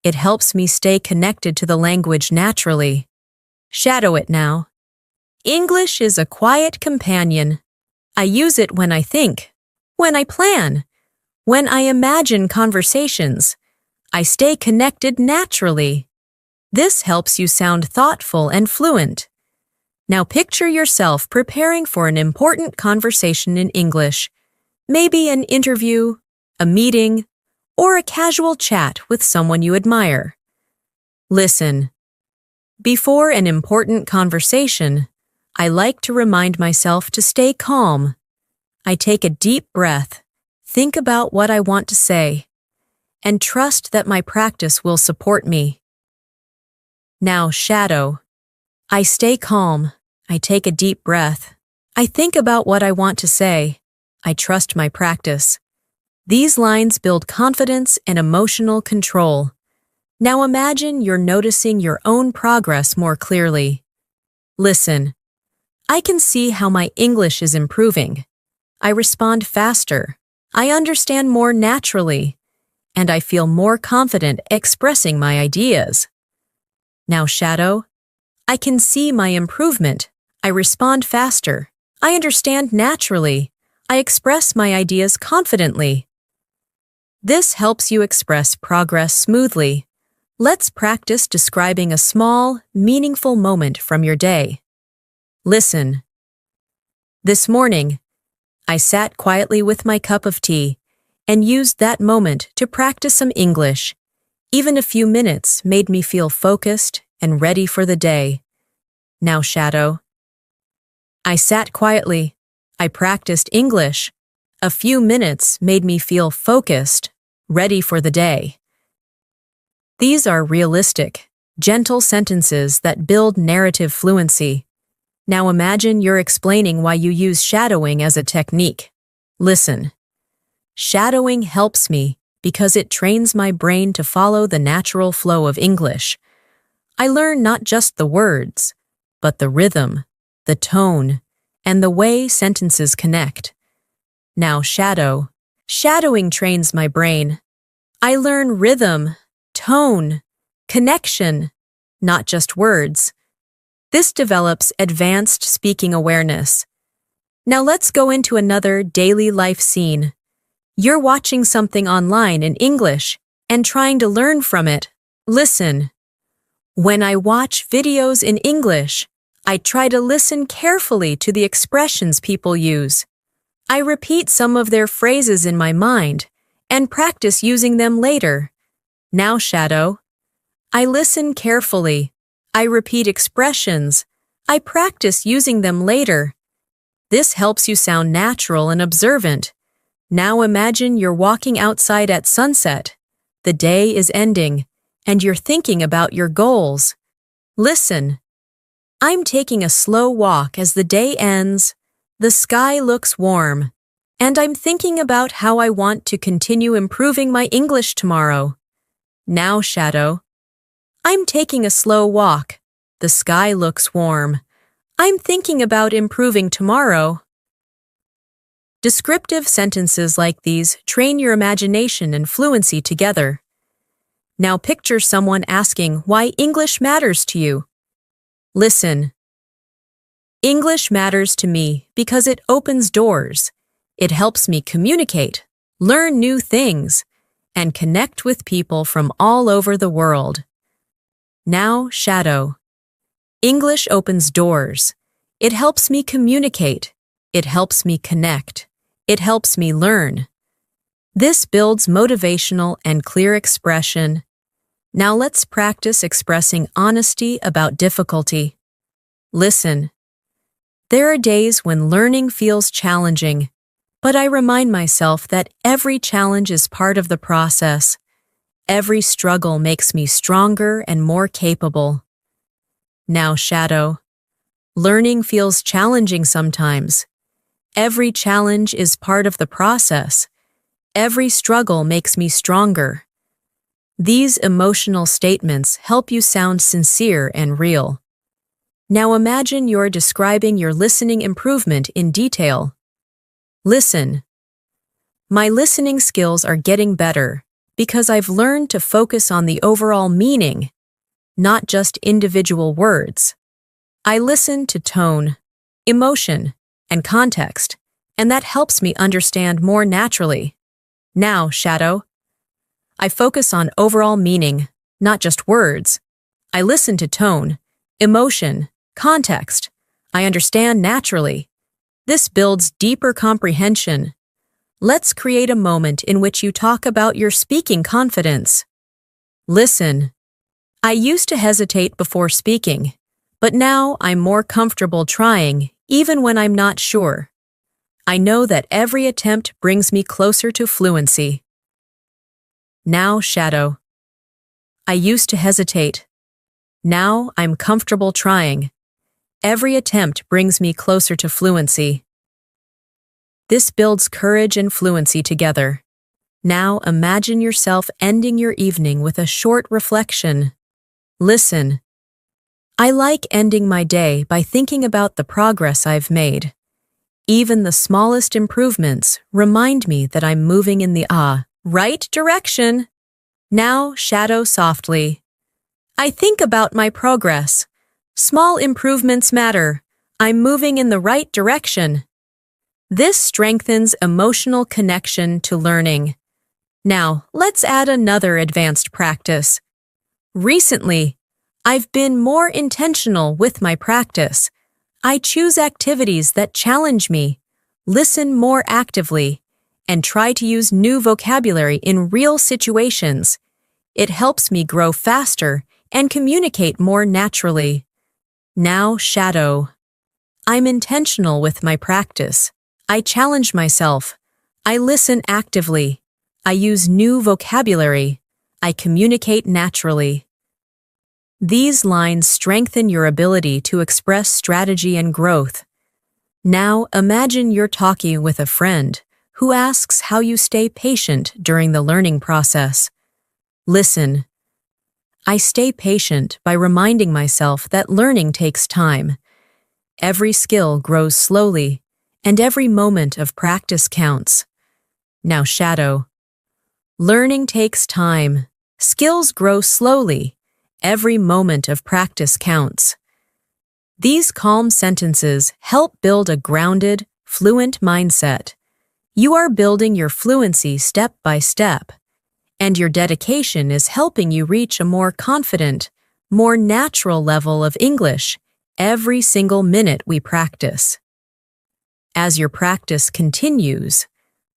It helps me stay connected to the language naturally. Shadow it now. English is a quiet companion. I use it when I think, when I plan, when I imagine conversations. I stay connected naturally. This helps you sound thoughtful and fluent. Now picture yourself preparing for an important conversation in English, maybe an interview, a meeting, or a casual chat with someone you admire. Listen. Before an important conversation, I like to remind myself to stay calm. I take a deep breath, think about what I want to say, and trust that my practice will support me. Now shadow. I stay calm. I take a deep breath. I think about what I want to say. I trust my practice. These lines build confidence and emotional control. Now imagine you're noticing your own progress more clearly. Listen. I can see how my English is improving. I respond faster. I understand more naturally. And I feel more confident expressing my ideas. Now shadow. I can see my improvement. I respond faster. I understand naturally. I express my ideas confidently. This helps you express progress smoothly. Let's practice describing a small, meaningful moment from your day. Listen. This morning, I sat quietly with my cup of tea and used that moment to practice some English. Even a few minutes made me feel focused and ready for the day. Now shadow. I sat quietly. I practiced English. A few minutes made me feel focused, ready for the day. These are realistic, gentle sentences that build narrative fluency. Now imagine you're explaining why you use shadowing as a technique. Listen. Shadowing helps me because it trains my brain to follow the natural flow of English. I learn not just the words, but the rhythm, the tone, and the way sentences connect. Now shadow. Shadowing trains my brain. I learn rhythm, tone, connection, not just words. This develops advanced speaking awareness. Now let's go into another daily life scene. You're watching something online in English and trying to learn from it. Listen. When I watch videos in English, I try to listen carefully to the expressions people use. I repeat some of their phrases in my mind and practice using them later. Now shadow. I listen carefully. I repeat expressions. I practice using them later. This helps you sound natural and observant. Now imagine you're walking outside at sunset. The day is ending, and you're thinking about your goals. Listen. I'm taking a slow walk as the day ends. The sky looks warm, and I'm thinking about how I want to continue improving my English tomorrow. Now, shadow. I'm taking a slow walk. The sky looks warm. I'm thinking about improving tomorrow. Descriptive sentences like these train your imagination and fluency together. Now picture someone asking why English matters to you. Listen. English matters to me because it opens doors. It helps me communicate, learn new things, and connect with people from all over the world. Now shadow. English opens doors. It helps me communicate. It helps me connect. It helps me learn. This builds motivational and clear expression. Now let's practice expressing honesty about difficulty. Listen. There are days when learning feels challenging, but I remind myself that every challenge is part of the process. Every struggle makes me stronger and more capable. Now shadow. Learning feels challenging sometimes. Every challenge is part of the process. Every struggle makes me stronger. These emotional statements help you sound sincere and real. Now imagine you're describing your listening improvement in detail. Listen. My listening skills are getting better because I've learned to focus on the overall meaning, not just individual words. I listen to tone, emotion, and context, and that helps me understand more naturally. Now, shadow. I focus on overall meaning, not just words. I listen to tone, emotion, context. I understand naturally. This builds deeper comprehension. Let's create a moment in which you talk about your speaking confidence. Listen. I used to hesitate before speaking, but now I'm more comfortable trying, even when I'm not sure. I know that every attempt brings me closer to fluency. Now, shadow. I used to hesitate. Now I'm comfortable trying. Every attempt brings me closer to fluency. This builds courage and fluency together. Now imagine yourself ending your evening with a short reflection. Listen. I like ending my day by thinking about the progress I've made. Even the smallest improvements remind me that I'm moving in the right direction. Now shadow softly. I think about my progress. Small improvements matter. I'm moving in the right direction. This strengthens emotional connection to learning. Now, let's add another advanced practice. Recently, I've been more intentional with my practice. I choose activities that challenge me, listen more actively, and try to use new vocabulary in real situations. It helps me grow faster and communicate more naturally. Now, shadow. I'm intentional with my practice. I challenge myself. I listen actively. I use new vocabulary. I communicate naturally. These lines strengthen your ability to express strategy and growth. Now imagine you're talking with a friend who asks how you stay patient during the learning process. Listen. I stay patient by reminding myself that learning takes time. Every skill grows slowly, and every moment of practice counts. Now shadow. Learning takes time. Skills grow slowly. Every moment of practice counts. These calm sentences help build a grounded, fluent mindset. You are building your fluency step by step, and your dedication is helping you reach a more confident, more natural level of English every single minute we practice. As your practice continues,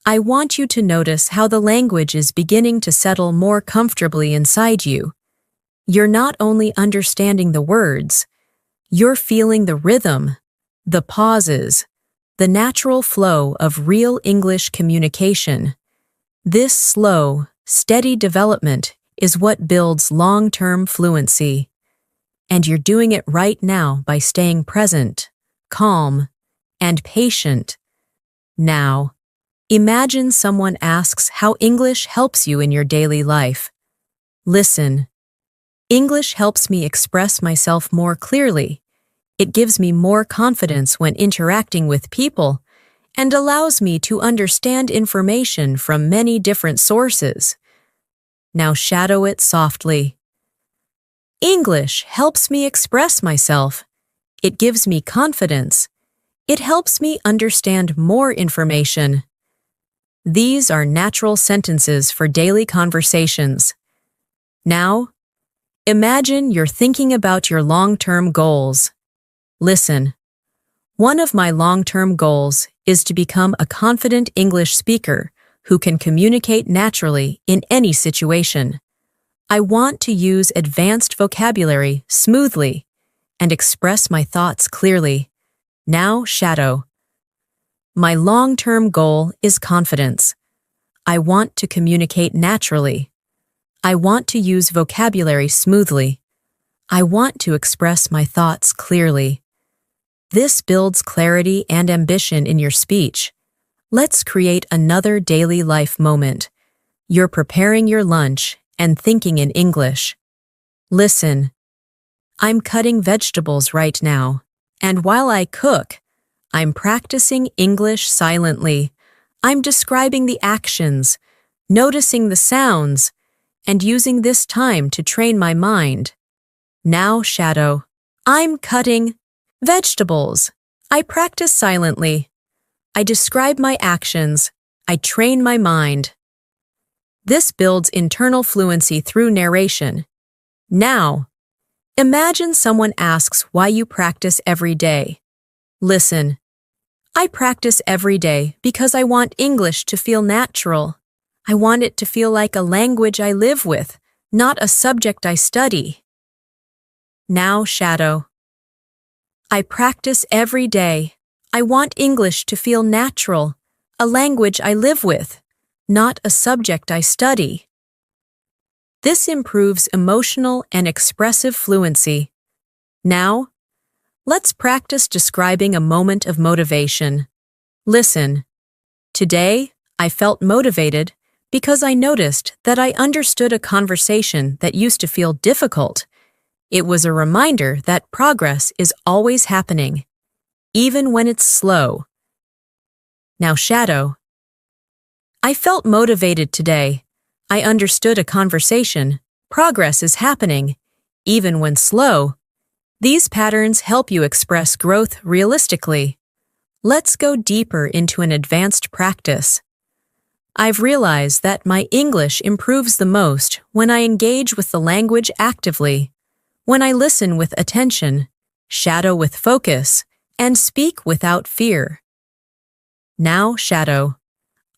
I want you to notice how the language is beginning to settle more comfortably inside you. You're not only understanding the words, you're feeling the rhythm, the pauses, the natural flow of real English communication. This slow, steady development is what builds long-term fluency. And you're doing it right now by staying present, calm, and patient. Now, imagine someone asks how English helps you in your daily life. Listen. English helps me express myself more clearly. It gives me more confidence when interacting with people and allows me to understand information from many different sources. Now shadow it softly. English helps me express myself. It gives me confidence. It helps me understand more information. These are natural sentences for daily conversations. Now, imagine you're thinking about your long-term goals. Listen. One of my long-term goals is to become a confident English speaker who can communicate naturally in any situation. I want to use advanced vocabulary smoothly and express my thoughts clearly. Now shadow. My long-term goal is confidence. I want to communicate naturally. I want to use vocabulary smoothly. I want to express my thoughts clearly. This builds clarity and ambition in your speech. Let's create another daily life moment. You're preparing your lunch and thinking in English. Listen. I'm cutting vegetables right now, and while I cook, I'm practicing English silently. I'm describing the actions, noticing the sounds, and using this time to train my mind. Now shadow. I'm cutting vegetables. I practice silently. I describe my actions. I train my mind. This builds internal fluency through narration. Now, imagine someone asks why you practice every day. Listen. I practice every day because I want English to feel natural. I want it to feel like a language I live with, not a subject I study. Now shadow. I practice every day. I want English to feel natural, a language I live with, not a subject I study. This improves emotional and expressive fluency. Now, let's practice describing a moment of motivation. Listen. Today, I felt motivated because I noticed that I understood a conversation that used to feel difficult. It was a reminder that progress is always happening, even when it's slow. Now shadow. I felt motivated today. I understood a conversation. Progress is happening, even when slow. These patterns help you express growth realistically. Let's go deeper into an advanced practice. I've realized that my English improves the most when I engage with the language actively, when I listen with attention, shadow with focus, and speak without fear. Now shadow.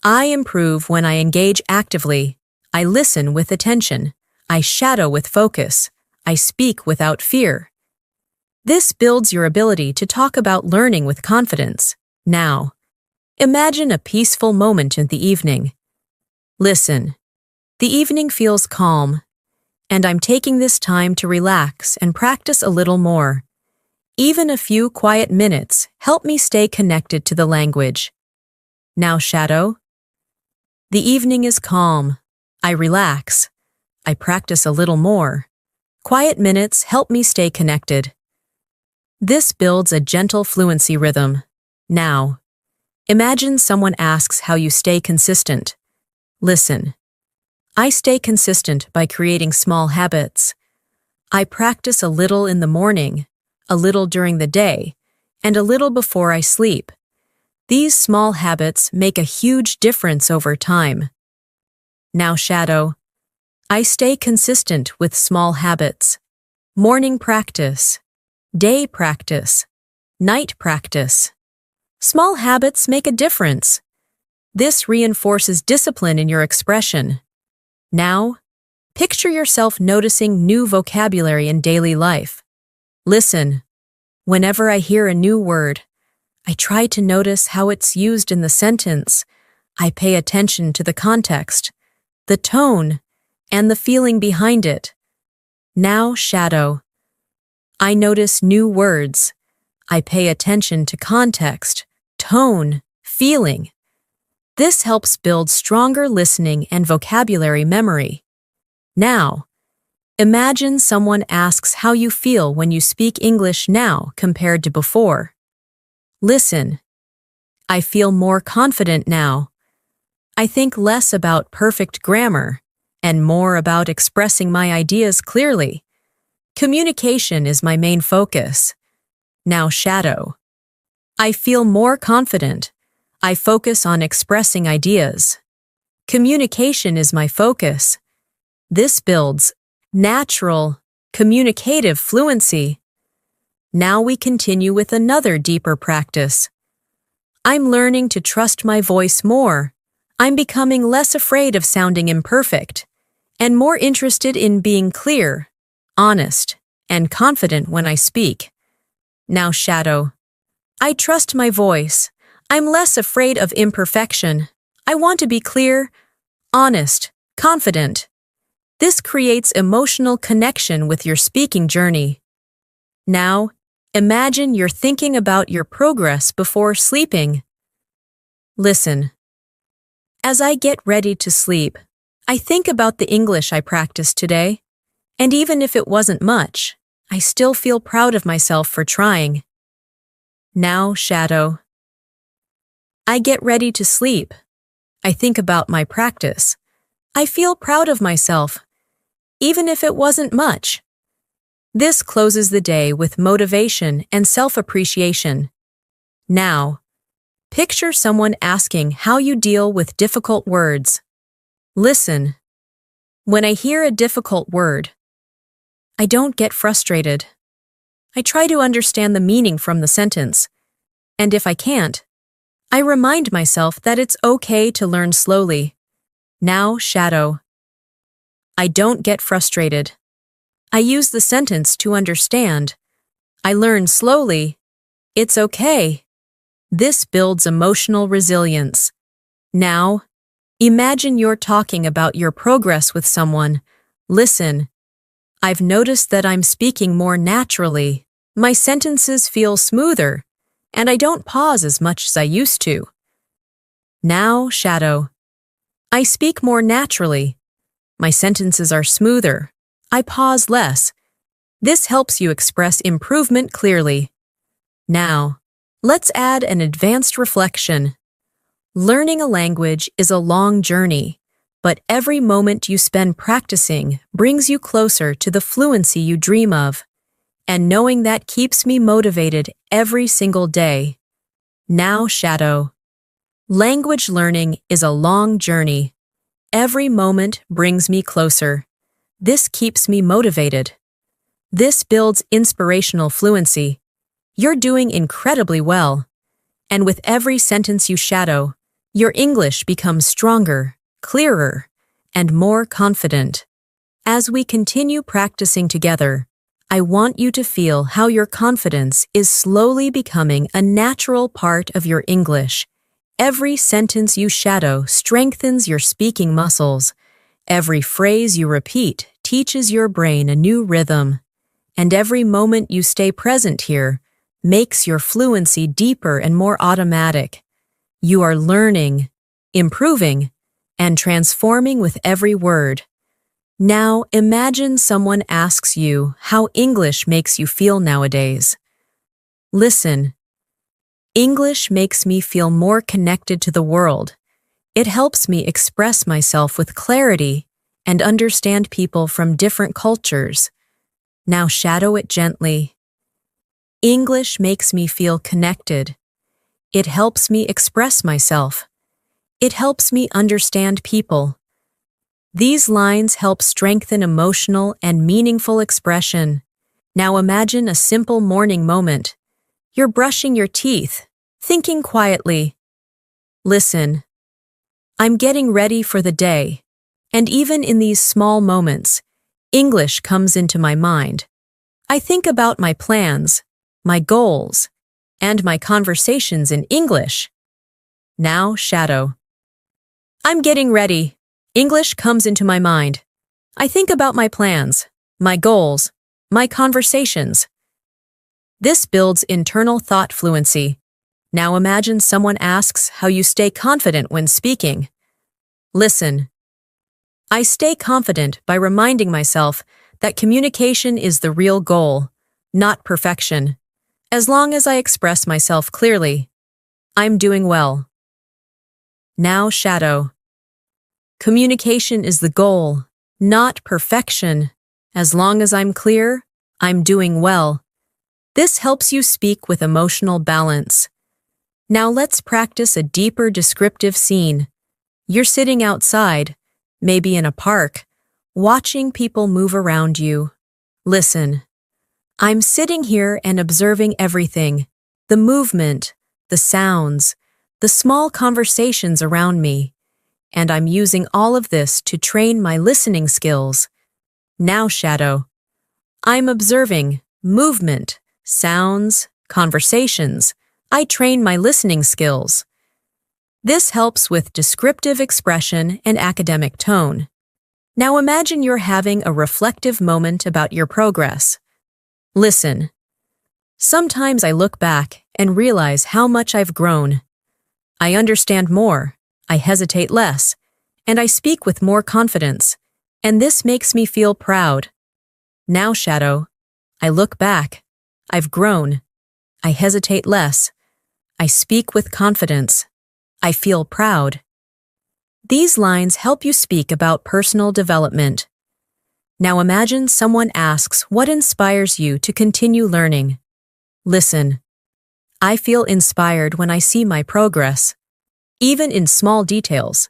I improve when I engage actively. I listen with attention. I shadow with focus. I speak without fear. This builds your ability to talk about learning with confidence. Now, imagine a peaceful moment in the evening. Listen. The evening feels calm, and I'm taking this time to relax and practice a little more. Even a few quiet minutes help me stay connected to the language. Now shadow. The evening is calm. I relax. I practice a little more. Quiet minutes help me stay connected. This builds a gentle fluency rhythm. Now, imagine someone asks how you stay consistent. Listen. I stay consistent by creating small habits. I practice a little in the morning, a little during the day, and a little before I sleep. These small habits make a huge difference over time. Now shadow. I stay consistent with small habits. Morning practice. Day practice. Night practice. Small habits make a difference. This reinforces discipline in your expression. Now, picture yourself noticing new vocabulary in daily life. Listen. Whenever I hear a new word, I try to notice how it's used in the sentence. I pay attention to the context, the tone, and the feeling behind it. Now shadow. I notice new words. I pay attention to context, tone, feeling. This helps build stronger listening and vocabulary memory. Now, Imagine someone asks how you feel when you speak English now compared to before. Listen. I feel more confident now. I think less about perfect grammar and more about expressing my ideas clearly. Communication is my main focus. Now shadow. I feel more confident. I focus on expressing ideas. Communication is my focus. This builds natural, communicative fluency. Now we continue with another deeper practice. I'm learning to trust my voice more. I'm becoming less afraid of sounding imperfect and more interested in being clear, honest, and confident when I speak. Now shadow. I trust my voice. I'm less afraid of imperfection. I want to be clear, honest, confident. This creates emotional connection with your speaking journey. Now, imagine you're thinking about your progress before sleeping. Listen. As I get ready to sleep, I think about the English I practiced today, and even if it wasn't much, I still feel proud of myself for trying. Now shadow. I get ready to sleep. I think about my practice. I feel proud of myself, even if it wasn't much. This closes the day with motivation and self-appreciation. Now, picture someone asking how you deal with difficult words. Listen. When I hear a difficult word, I don't get frustrated. I try to understand the meaning from the sentence, and if I can't, I remind myself that it's okay to learn slowly. Now shadow. I don't get frustrated. I use the sentence to understand. I learn slowly. It's okay. This builds emotional resilience. Now, imagine you're talking about your progress with someone. Listen. I've noticed that I'm speaking more naturally. My sentences feel smoother, and I don't pause as much as I used to. Now shadow. I speak more naturally. My sentences are smoother. I pause less. This helps you express improvement clearly. Now, let's add an advanced reflection. Learning a language is a long journey, but every moment you spend practicing brings you closer to the fluency you dream of. And knowing that keeps me motivated every single day. Now shadow. Language learning is a long journey. Every moment brings me closer. This keeps me motivated. This builds inspirational fluency. You're doing incredibly well. And with every sentence you shadow, your English becomes stronger, clearer, and more confident. As we continue practicing together, I want you to feel how your confidence is slowly becoming a natural part of your English. Every sentence you shadow strengthens your speaking muscles. Every phrase you repeat teaches your brain a new rhythm. And every moment you stay present here makes your fluency deeper and more automatic. You are learning, improving, and transforming with every word. Now imagine someone asks you how English makes you feel nowadays. Listen. English makes me feel more connected to the world. It helps me express myself with clarity and understand people from different cultures. Now shadow it gently. English makes me feel connected. It helps me express myself. It helps me understand people. These lines help strengthen emotional and meaningful expression. Now imagine a simple morning moment. You're brushing your teeth, thinking quietly. Listen. I'm getting ready for the day, and even in these small moments, English comes into my mind. I think about my plans, my goals, and my conversations in English. Now shadow. I'm getting ready. English comes into my mind. I think about my plans, my goals, my conversations. This builds internal thought fluency. Now imagine someone asks how you stay confident when speaking. Listen. I stay confident by reminding myself that communication is the real goal, not perfection. As long as I express myself clearly, I'm doing well. Now shadow. Communication is the goal, not perfection. As long as I'm clear, I'm doing well. This helps you speak with emotional balance. Now let's practice a deeper descriptive scene. You're sitting outside, maybe in a park, watching people move around you. Listen. I'm sitting here and observing everything. The movement, the sounds, the small conversations around me. And I'm using all of this to train my listening skills. Now shadow. I'm observing movement, sounds, conversations. I train my listening skills. This helps with descriptive expression and academic tone. Now imagine you're having a reflective moment about your progress. Listen. Sometimes I look back and realize how much I've grown. I understand more, I hesitate less, and I speak with more confidence, and this makes me feel proud. Now shadow. I look back. I've grown. I hesitate less. I speak with confidence. I feel proud. These lines help you speak about personal development. Now imagine someone asks what inspires you to continue learning. Listen. I feel inspired when I see my progress, even in small details.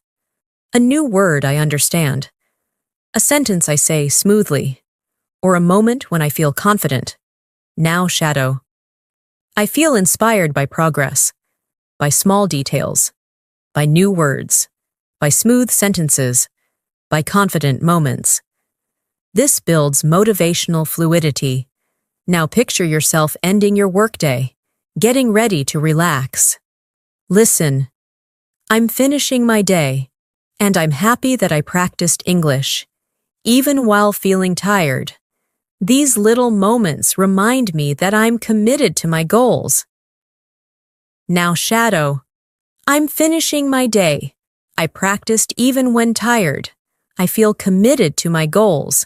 A new word I understand. A sentence I say smoothly. Or a moment when I feel confident. Now shadow. I feel inspired by progress, by small details, by new words, by smooth sentences, by confident moments. This builds motivational fluidity. Now picture yourself ending your workday, getting ready to relax. Listen. I'm finishing my day, and I'm happy that I practiced English, even while feeling tired. These little moments remind me that I'm committed to my goals. Now shadow. I'm finishing my day. I practiced even when tired. I feel committed to my goals.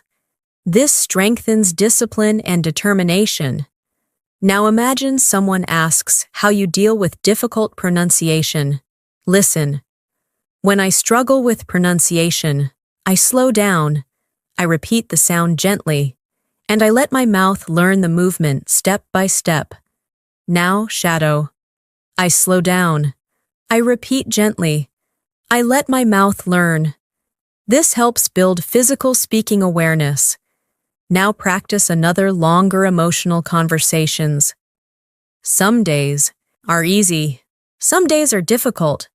This strengthens discipline and determination. Now imagine someone asks how you deal with difficult pronunciation. Listen. When I struggle with pronunciation, I slow down. I repeat the sound gently. And I let my mouth learn the movement step by step. Now, shadow. I slow down. I repeat gently. I let my mouth learn. This helps build physical speaking awareness. Now practice another longer emotional conversations. Some days are easy. Some days are difficult.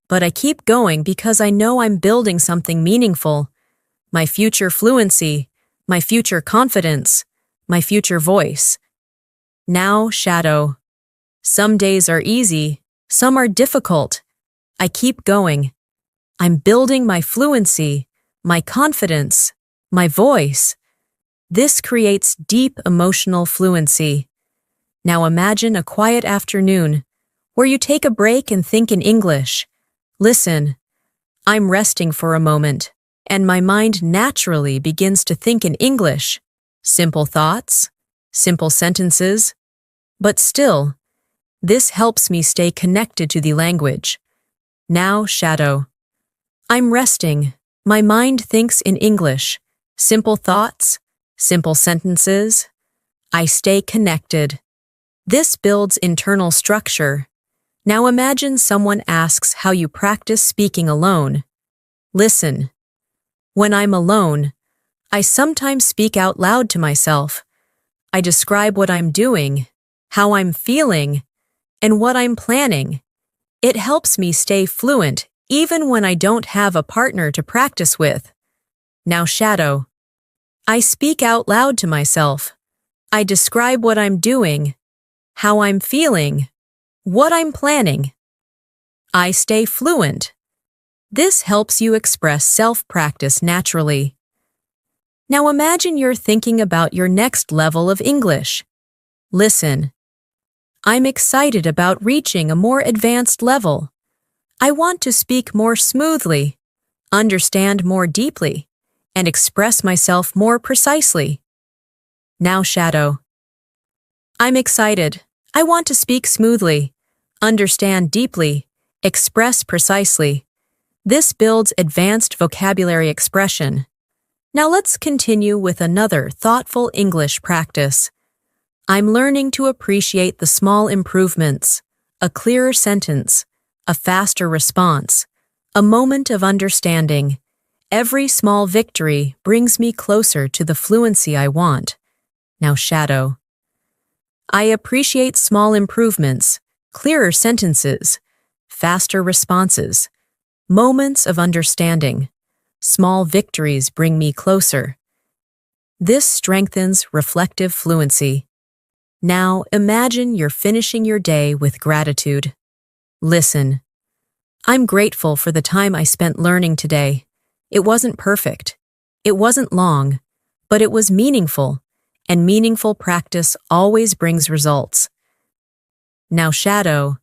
But I keep going because I know I'm building something meaningful. My future fluency. My future confidence, my future voice. Now, shadow. Some days are easy, some are difficult. I keep going. I'm building my fluency, my confidence, my voice. This creates deep emotional fluency. Now imagine a quiet afternoon where you take a break and think in English. Listen. I'm resting for a moment. And my mind naturally begins to think in English. Simple thoughts, simple sentences. But still, this helps me stay connected to the language. Now, shadow. I'm resting. My mind thinks in English. Simple thoughts, simple sentences. I stay connected. This builds internal structure. Now imagine someone asks how you practice speaking alone. Listen. When I'm alone, I sometimes speak out loud to myself. I describe what I'm doing, how I'm feeling, and what I'm planning. It helps me stay fluent even when I don't have a partner to practice with. Now shadow. I speak out loud to myself. I describe what I'm doing, how I'm feeling, what I'm planning. I stay fluent. This helps you express self-practice naturally. Now imagine you're thinking about your next level of English. Listen. I'm excited about reaching a more advanced level. I want to speak more smoothly, understand more deeply, and express myself more precisely. Now shadow. I'm excited. I want to speak smoothly, understand deeply, express precisely. This builds advanced vocabulary expression. Now let's continue with another thoughtful English practice. I'm learning to appreciate the small improvements, a clearer sentence, a faster response, a moment of understanding. Every small victory brings me closer to the fluency I want. Now shadow. I appreciate small improvements, clearer sentences, faster responses, moments of understanding. Small victories bring me closer. This strengthens reflective fluency. Now imagine you're finishing your day with gratitude. Listen. I'm grateful for the time I spent learning today. It wasn't perfect. It wasn't long, but it was meaningful, and meaningful practice always brings results. Now shadow.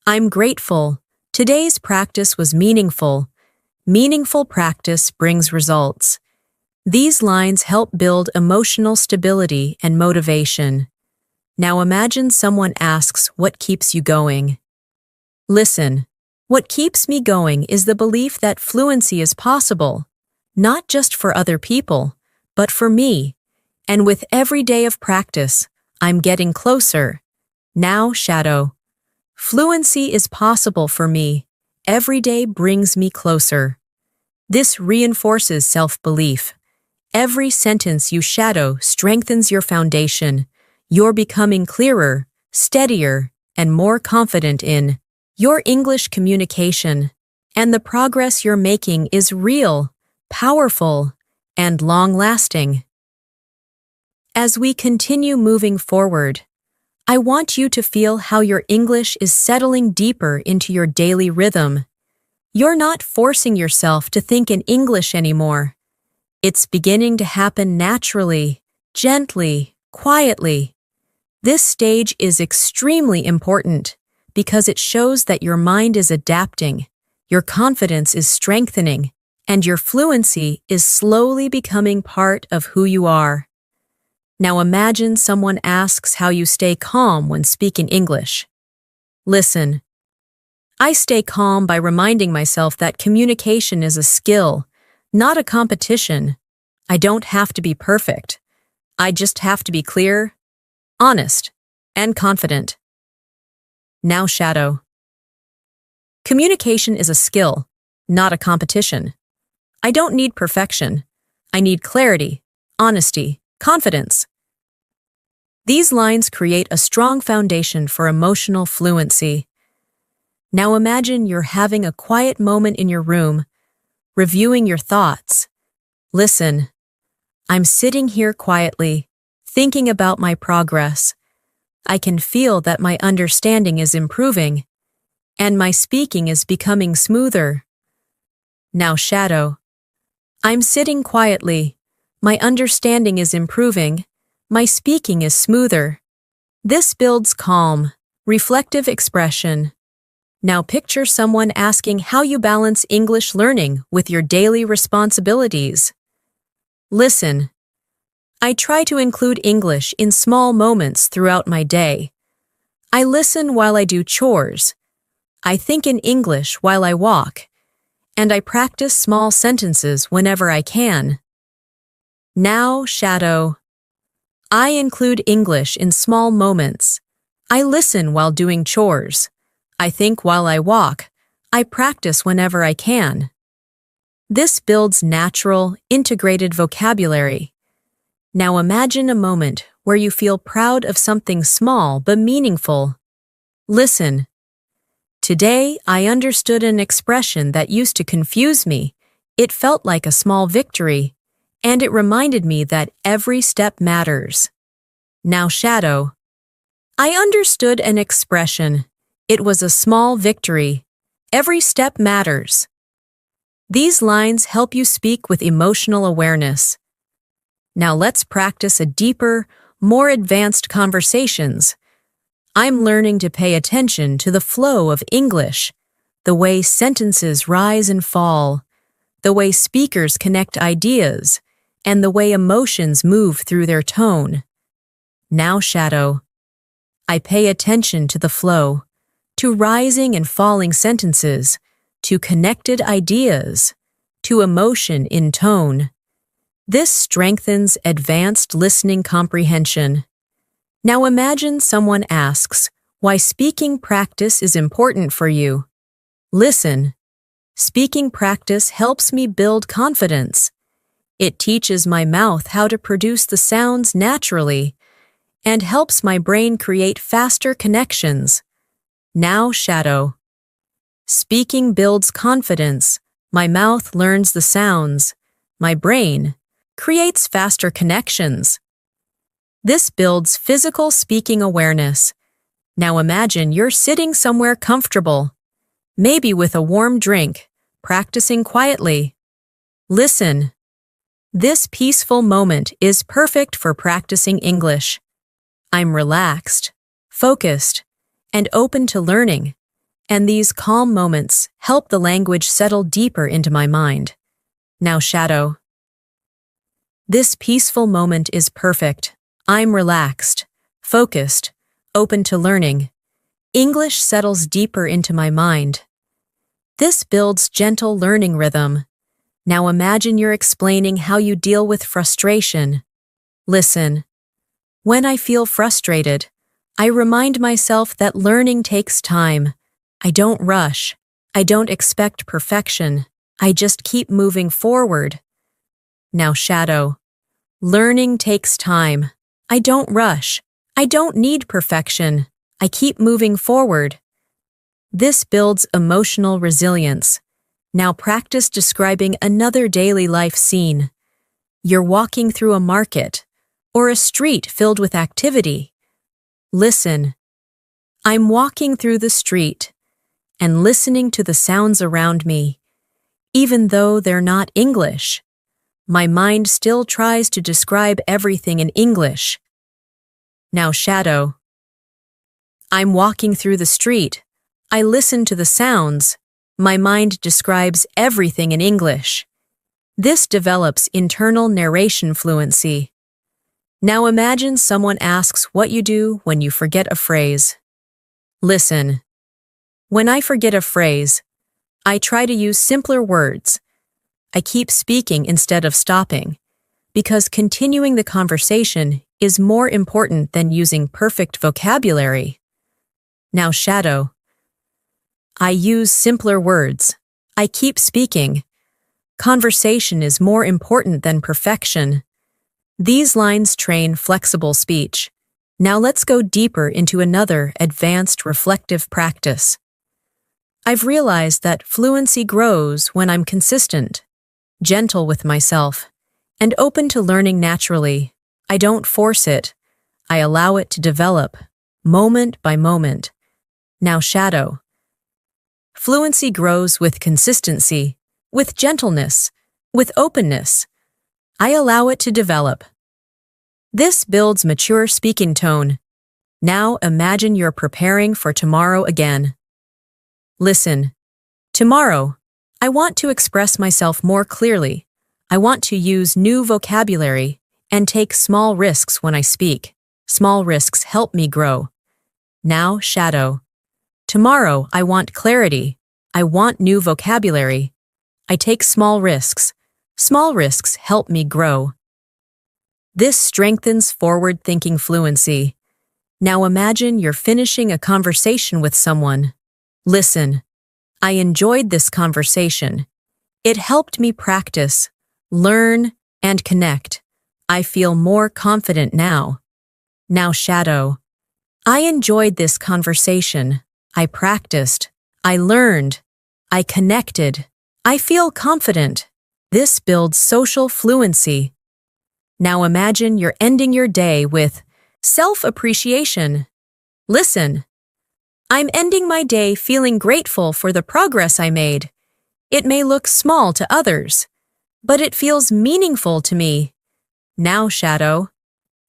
I'm grateful. Today's practice was meaningful. Meaningful practice brings results. These lines help build emotional stability and motivation. Now imagine someone asks what keeps you going. Listen. What keeps me going is the belief that fluency is possible, not just for other people, but for me. And with every day of practice, I'm getting closer. Now, shadow. Fluency is possible for me. Every day brings me closer. This reinforces self-belief. Every sentence you shadow strengthens your foundation. You're becoming clearer, steadier, and more confident in your English communication, and the progress you're making is real, powerful, and long-lasting. As we continue moving forward, I want you to feel how your English is settling deeper into your daily rhythm. You're not forcing yourself to think in English anymore. It's beginning to happen naturally, gently, quietly. This stage is extremely important, because it shows that your mind is adapting, your confidence is strengthening, and your fluency is slowly becoming part of who you are. Now imagine someone asks how you stay calm when speaking English. Listen. I stay calm by reminding myself that communication is a skill, not a competition. I don't have to be perfect. I just have to be clear, honest, and confident. Now shadow. Communication is a skill, not a competition. I don't need perfection. I need clarity, honesty, confidence. These lines create a strong foundation for emotional fluency. Now imagine you're having a quiet moment in your room, reviewing your thoughts. Listen. I'm sitting here quietly, thinking about my progress. I can feel that my understanding is improving, and my speaking is becoming smoother. Now shadow. I'm sitting quietly. My understanding is improving. My speaking is smoother. This builds calm, reflective expression. Now picture someone asking how you balance English learning with your daily responsibilities. Listen. I try to include English in small moments throughout my day. I listen while I do chores. I think in English while I walk. And I practice small sentences whenever I can. Now, shadow. I include English in small moments. I listen while doing chores. I think while I walk. I practice whenever I can. This builds natural, integrated vocabulary. Now imagine a moment where you feel proud of something small but meaningful. Listen. Today, I understood an expression that used to confuse me. It felt like a small victory, and it reminded me that every step matters. Now shadow. I understood an expression. It was a small victory. Every step matters. These lines help you speak with emotional awareness. Now let's practice a deeper, more advanced conversations. I'm learning to pay attention to the flow of English, the way sentences rise and fall, the way speakers connect ideas, and the way emotions move through their tone. Now shadow. I pay attention to the flow, to rising and falling sentences, to connected ideas, to emotion in tone. This strengthens advanced listening comprehension. Now imagine someone asks why speaking practice is important for you. Listen. Speaking practice helps me build confidence. It teaches my mouth how to produce the sounds naturally and helps my brain create faster connections. Now shadow. Speaking builds confidence. My mouth learns the sounds. My brain creates faster connections. This builds physical speaking awareness. Now imagine you're sitting somewhere comfortable, maybe with a warm drink, practicing quietly. Listen. This peaceful moment is perfect for practicing English. I'm relaxed, focused, and open to learning, and these calm moments help the language settle deeper into my mind. Now shadow. This peaceful moment is perfect. I'm relaxed, focused, open to learning. English settles deeper into my mind. This builds gentle learning rhythm. Now imagine you're explaining how you deal with frustration. Listen. When I feel frustrated, I remind myself that learning takes time. I don't rush. I don't expect perfection. I just keep moving forward. Now shadow. Learning takes time. I don't rush. I don't need perfection. I keep moving forward. This builds emotional resilience. Now practice describing another daily life scene. You're walking through a market or a street filled with activity. Listen. I'm walking through the street and listening to the sounds around me. Even though they're not English, my mind still tries to describe everything in English. Now shadow. I'm walking through the street. I listen to the sounds. My mind describes everything in English. This develops internal narration fluency. Now imagine someone asks what you do when you forget a phrase. Listen. When I forget a phrase, I try to use simpler words. I keep speaking instead of stopping, because continuing the conversation is more important than using perfect vocabulary. Now shadow. I use simpler words. I keep speaking. Conversation is more important than perfection. These lines train flexible speech. Now let's go deeper into another advanced reflective practice. I've realized that fluency grows when I'm consistent, gentle with myself, and open to learning naturally. I don't force it. I allow it to develop, moment by moment. Now shadow. Fluency grows with consistency, with gentleness, with openness. I allow it to develop. This builds mature speaking tone. Now imagine you're preparing for tomorrow again. Listen. Tomorrow, I want to express myself more clearly. I want to use new vocabulary and take small risks when I speak. Small risks help me grow. Now shadow. Tomorrow, I want clarity. I want new vocabulary. I take small risks. Small risks help me grow. This strengthens forward-thinking fluency. Now imagine you're finishing a conversation with someone. Listen. I enjoyed this conversation. It helped me practice, learn, and connect. I feel more confident now. Now shadow. I enjoyed this conversation. I practiced. I learned. I connected. I feel confident. This builds social fluency. Now imagine you're ending your day with self-appreciation. Listen. I'm ending my day feeling grateful for the progress I made. It may look small to others, but it feels meaningful to me. Now shadow.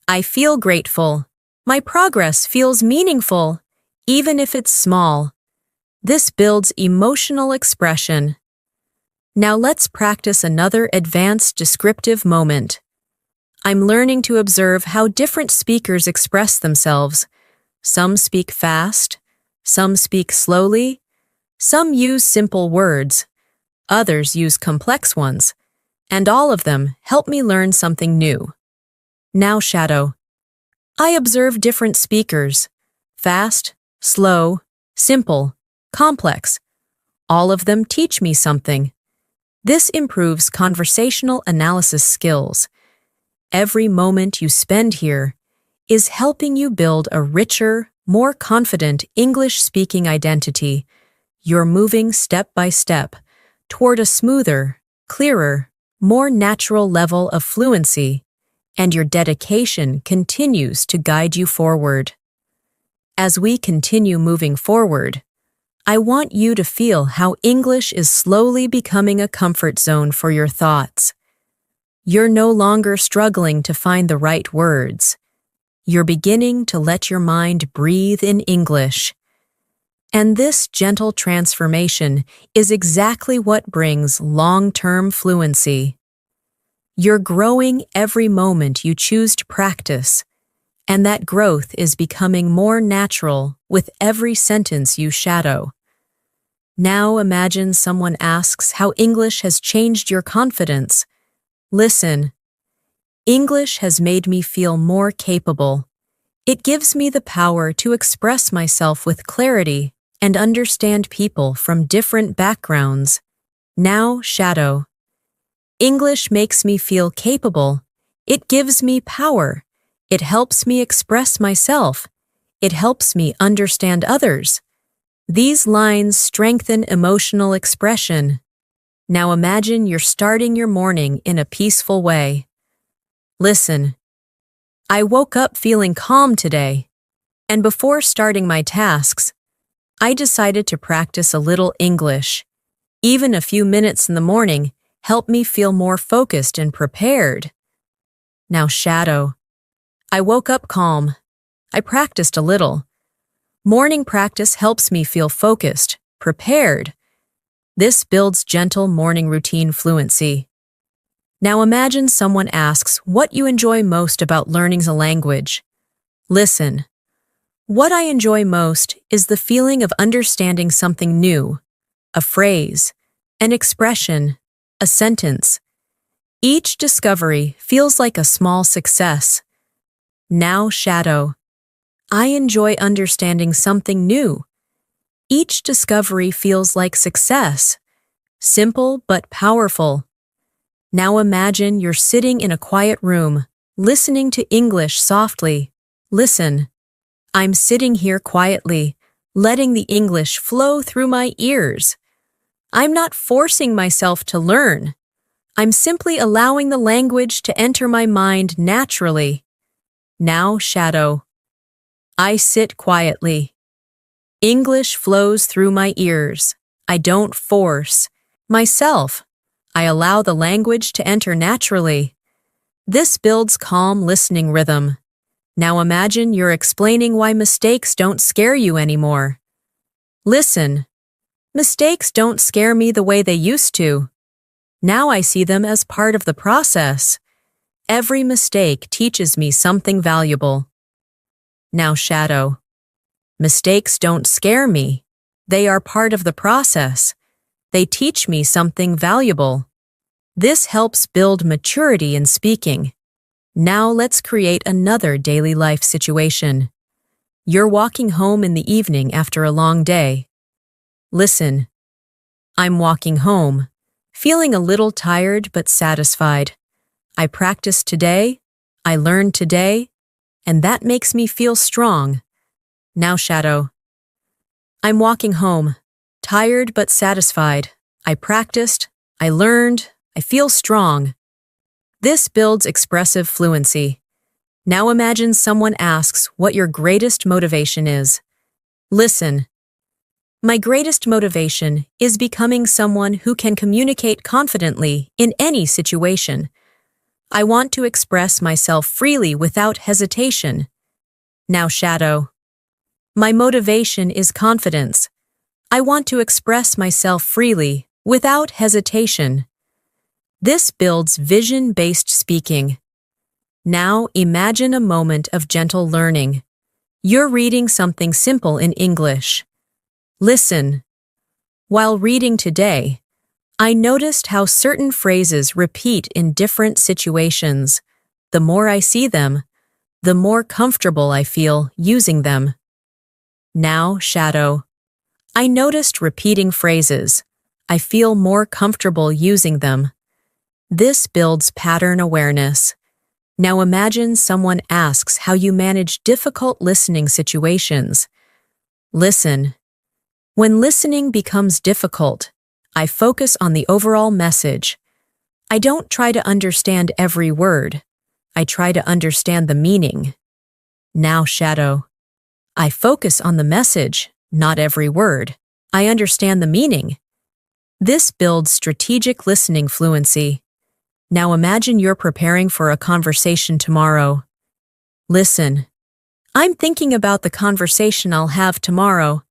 I feel grateful. My progress feels meaningful, even if it's small. This builds emotional expression. Now let's practice another advanced descriptive moment. I'm learning to observe how different speakers express themselves. Some speak fast, some speak slowly, some use simple words, others use complex ones, and all of them help me learn something new. Now shadow. I observe different speakers, fast, slow, simple, complex. All of them teach me something. This improves conversational analysis skills. Every moment you spend here is helping you build a richer, more confident English-speaking identity. You're moving step by step toward a smoother, clearer, more natural level of fluency, and your dedication continues to guide you forward. As we continue moving forward, I want you to feel how English is slowly becoming a comfort zone for your thoughts. You're no longer struggling to find the right words. You're beginning to let your mind breathe in English. And this gentle transformation is exactly what brings long-term fluency. You're growing every moment you choose to practice, and that growth is becoming more natural with every sentence you shadow. Now imagine someone asks how English has changed your confidence. Listen. English has made me feel more capable. It gives me the power to express myself with clarity and understand people from different backgrounds. Now shadow. English makes me feel capable. It gives me power. It helps me express myself. It helps me understand others. These lines strengthen emotional expression. Now imagine you're starting your morning in a peaceful way. Listen. I woke up feeling calm today, and before starting my tasks, I decided to practice a little English. Even a few minutes in the morning help me feel more focused and prepared. Now shadow. I woke up calm. I practiced a little. Morning practice helps me feel focused, prepared. This builds gentle morning routine fluency. Now imagine someone asks what you enjoy most about learning a language. Listen. What I enjoy most is the feeling of understanding something new, a phrase, an expression, a sentence. Each discovery feels like a small success. Now shadow. I enjoy understanding something new. Each discovery feels like success. Simple but powerful. Now imagine you're sitting in a quiet room, listening to English softly. Listen. I'm sitting here quietly, letting the English flow through my ears. I'm not forcing myself to learn. I'm simply allowing the language to enter my mind naturally. Now shadow. I sit quietly. English flows through my ears. I don't force myself. I allow the language to enter naturally. This builds calm listening rhythm. Now imagine you're explaining why mistakes don't scare you anymore. Listen. Mistakes don't scare me the way they used to. Now I see them as part of the process. Every mistake teaches me something valuable. Now shadow. Mistakes don't scare me. They are part of the process. They teach me something valuable. This helps build maturity in speaking. Now let's create another daily life situation. You're walking home in the evening after a long day. Listen. I'm walking home, feeling a little tired but satisfied. I practiced today, I learned today, and that makes me feel strong. Now shadow. I'm walking home, tired but satisfied. I practiced, I learned, I feel strong. This builds expressive fluency. Now imagine someone asks what your greatest motivation is. Listen. My greatest motivation is becoming someone who can communicate confidently in any situation. I want to express myself freely without hesitation. Now shadow. My motivation is confidence. I want to express myself freely without hesitation. This builds vision-based speaking. Now imagine a moment of gentle learning. You're reading something simple in English. Listen. While reading today, I noticed how certain phrases repeat in different situations. The more I see them, the more comfortable I feel using them. Now shadow. I noticed repeating phrases. I feel more comfortable using them. This builds pattern awareness. Now imagine someone asks how you manage difficult listening situations. Listen. When listening becomes difficult, I focus on the overall message. I don't try to understand every word. I try to understand the meaning. Now shadow. I focus on the message, not every word. I understand the meaning. This builds strategic listening fluency. Now imagine you're preparing for a conversation tomorrow. Listen. I'm thinking about the conversation I'll have tomorrow.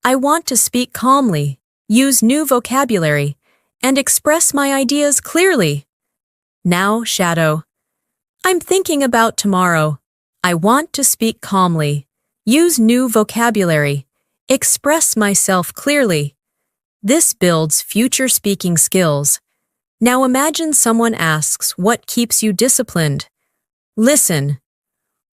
I want to speak calmly, use new vocabulary, and express my ideas clearly. Now shadow. I'm thinking about tomorrow. I want to speak calmly, use new vocabulary, express myself clearly. This builds future speaking skills. Now imagine someone asks, what keeps you disciplined? Listen.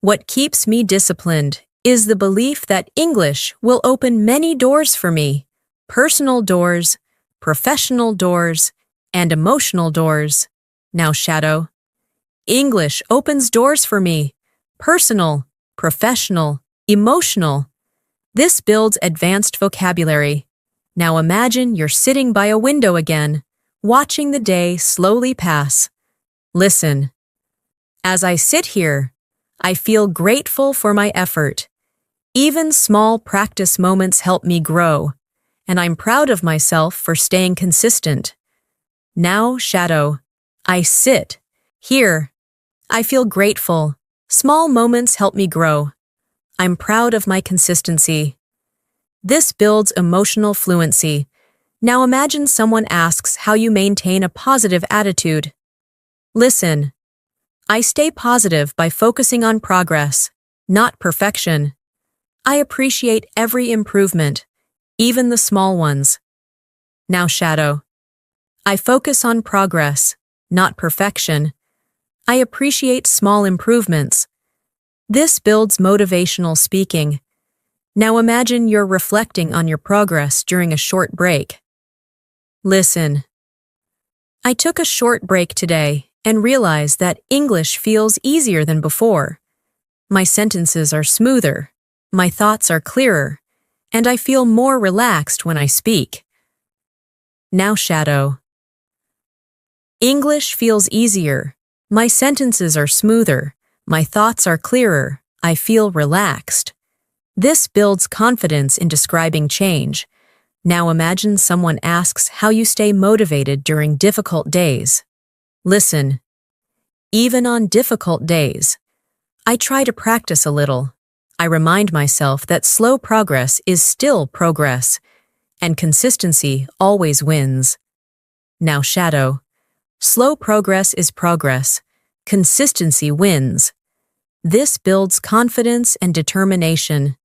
What keeps me disciplined is the belief that English will open many doors for me. Personal doors, professional doors, and emotional doors. Now shadow. English opens doors for me. Personal, professional, emotional. This builds advanced vocabulary. Now imagine you're sitting by a window again, watching the day slowly pass. Listen. As I sit here, I feel grateful for my effort. Even small practice moments help me grow, and I'm proud of myself for staying consistent. Now shadow. I sit. Here. I feel grateful. Small moments help me grow. I'm proud of my consistency. This builds emotional fluency. Now imagine someone asks how you maintain a positive attitude. Listen. I stay positive by focusing on progress, not perfection. I appreciate every improvement, even the small ones. Now shadow. I focus on progress, not perfection. I appreciate small improvements. This builds motivational speaking. Now imagine you're reflecting on your progress during a short break. Listen. I took a short break today and realized that English feels easier than before. My sentences are smoother, my thoughts are clearer, and I feel more relaxed when I speak. Now shadow. English feels easier. My sentences are smoother, my thoughts are clearer, I feel relaxed. This builds confidence in describing change. Now imagine someone asks how you stay motivated during difficult days. Listen. Even on difficult days, I try to practice a little. I remind myself that slow progress is still progress, and consistency always wins. Now shadow. Slow progress is progress. Consistency wins. This builds confidence and determination.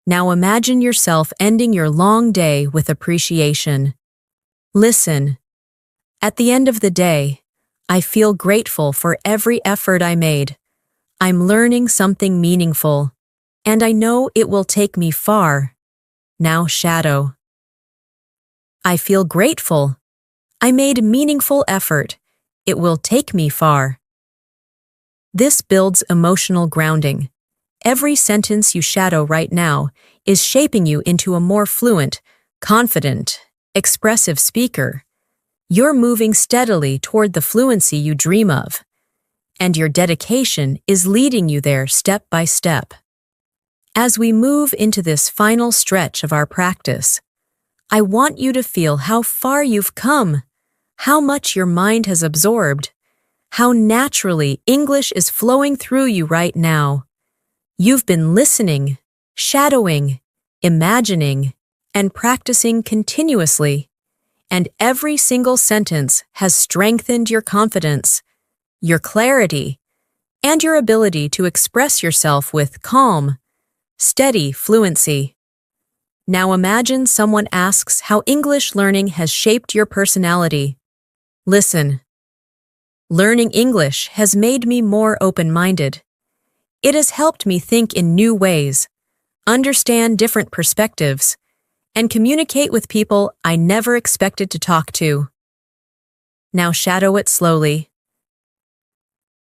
Now imagine yourself ending your long day with appreciation. Listen. At the end of the day, I feel grateful for every effort I made. I'm learning something meaningful, and I know it will take me far. Now shadow. I feel grateful. I made meaningful effort. It will take me far. This builds emotional grounding. Every sentence you shadow right now is shaping you into a more fluent, confident, expressive speaker. You're moving steadily toward the fluency you dream of, and your dedication is leading you there step by step. As we move into this final stretch of our practice, I want you to feel how far you've come, how much your mind has absorbed, how naturally English is flowing through you right now. You've been listening, shadowing, imagining, and practicing continuously, and every single sentence has strengthened your confidence, your clarity, and your ability to express yourself with calm, steady fluency. Now imagine someone asks how English learning has shaped your personality. Listen. Learning English has made me more open-minded. It has helped me think in new ways, understand different perspectives, and communicate with people I never expected to talk to. Now shadow it slowly.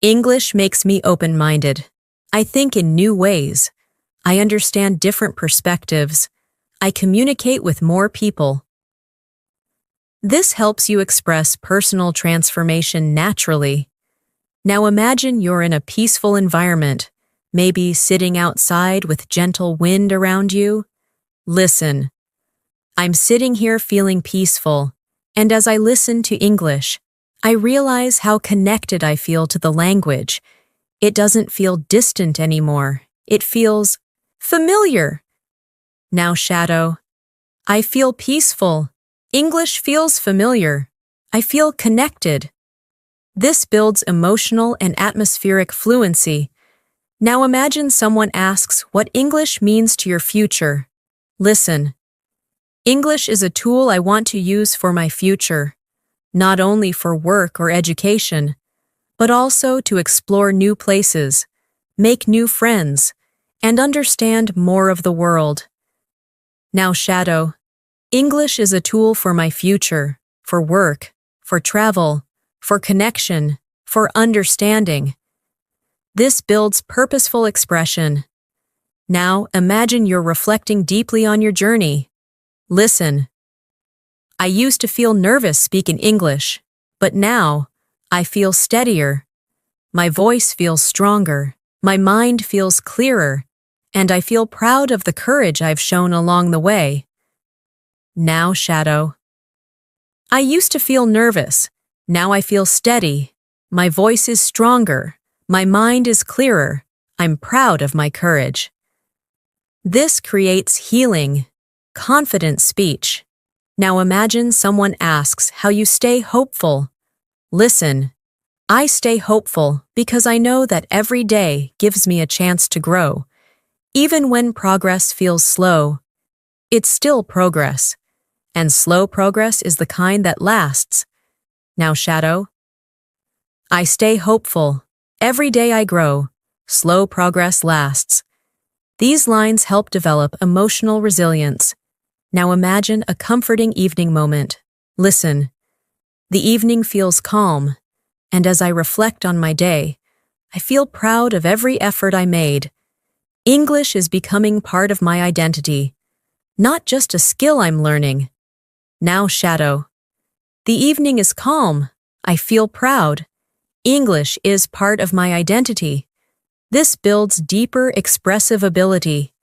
English makes me open-minded. I think in new ways. I understand different perspectives. I communicate with more people. This helps you express personal transformation naturally. Now imagine you're in a peaceful environment, maybe sitting outside with gentle wind around you. Listen. I'm sitting here feeling peaceful, and as I listen to English, I realize how connected I feel to the language. It doesn't feel distant anymore. It feels familiar. Now shadow. I feel peaceful. English feels familiar. I feel connected. This builds emotional and atmospheric fluency. Now imagine someone asks what English means to your future. Listen. English is a tool I want to use for my future, not only for work or education, but also to explore new places, make new friends, and understand more of the world. Now shadow. English is a tool for my future, for work, for travel, for connection, for understanding. This builds purposeful expression. Now imagine you're reflecting deeply on your journey. Listen. I used to feel nervous speaking English, but now I feel steadier. My voice feels stronger, my mind feels clearer, and I feel proud of the courage I've shown along the way. Now shadow. I used to feel nervous. Now I feel steady. My voice is stronger. My mind is clearer. I'm proud of my courage. This creates healing, confident speech. Now imagine someone asks how you stay hopeful. Listen. I stay hopeful because I know that every day gives me a chance to grow. Even when progress feels slow, it's still progress. And slow progress is the kind that lasts. Now shadow. I stay hopeful. Every day I grow. Slow progress lasts. These lines help develop emotional resilience. Now imagine a comforting evening moment. Listen. The evening feels calm, and as I reflect on my day, I feel proud of every effort I made. English is becoming part of my identity, not just a skill I'm learning. Now shadow. The evening is calm. I feel proud. English is part of my identity. This builds deeper expressive ability.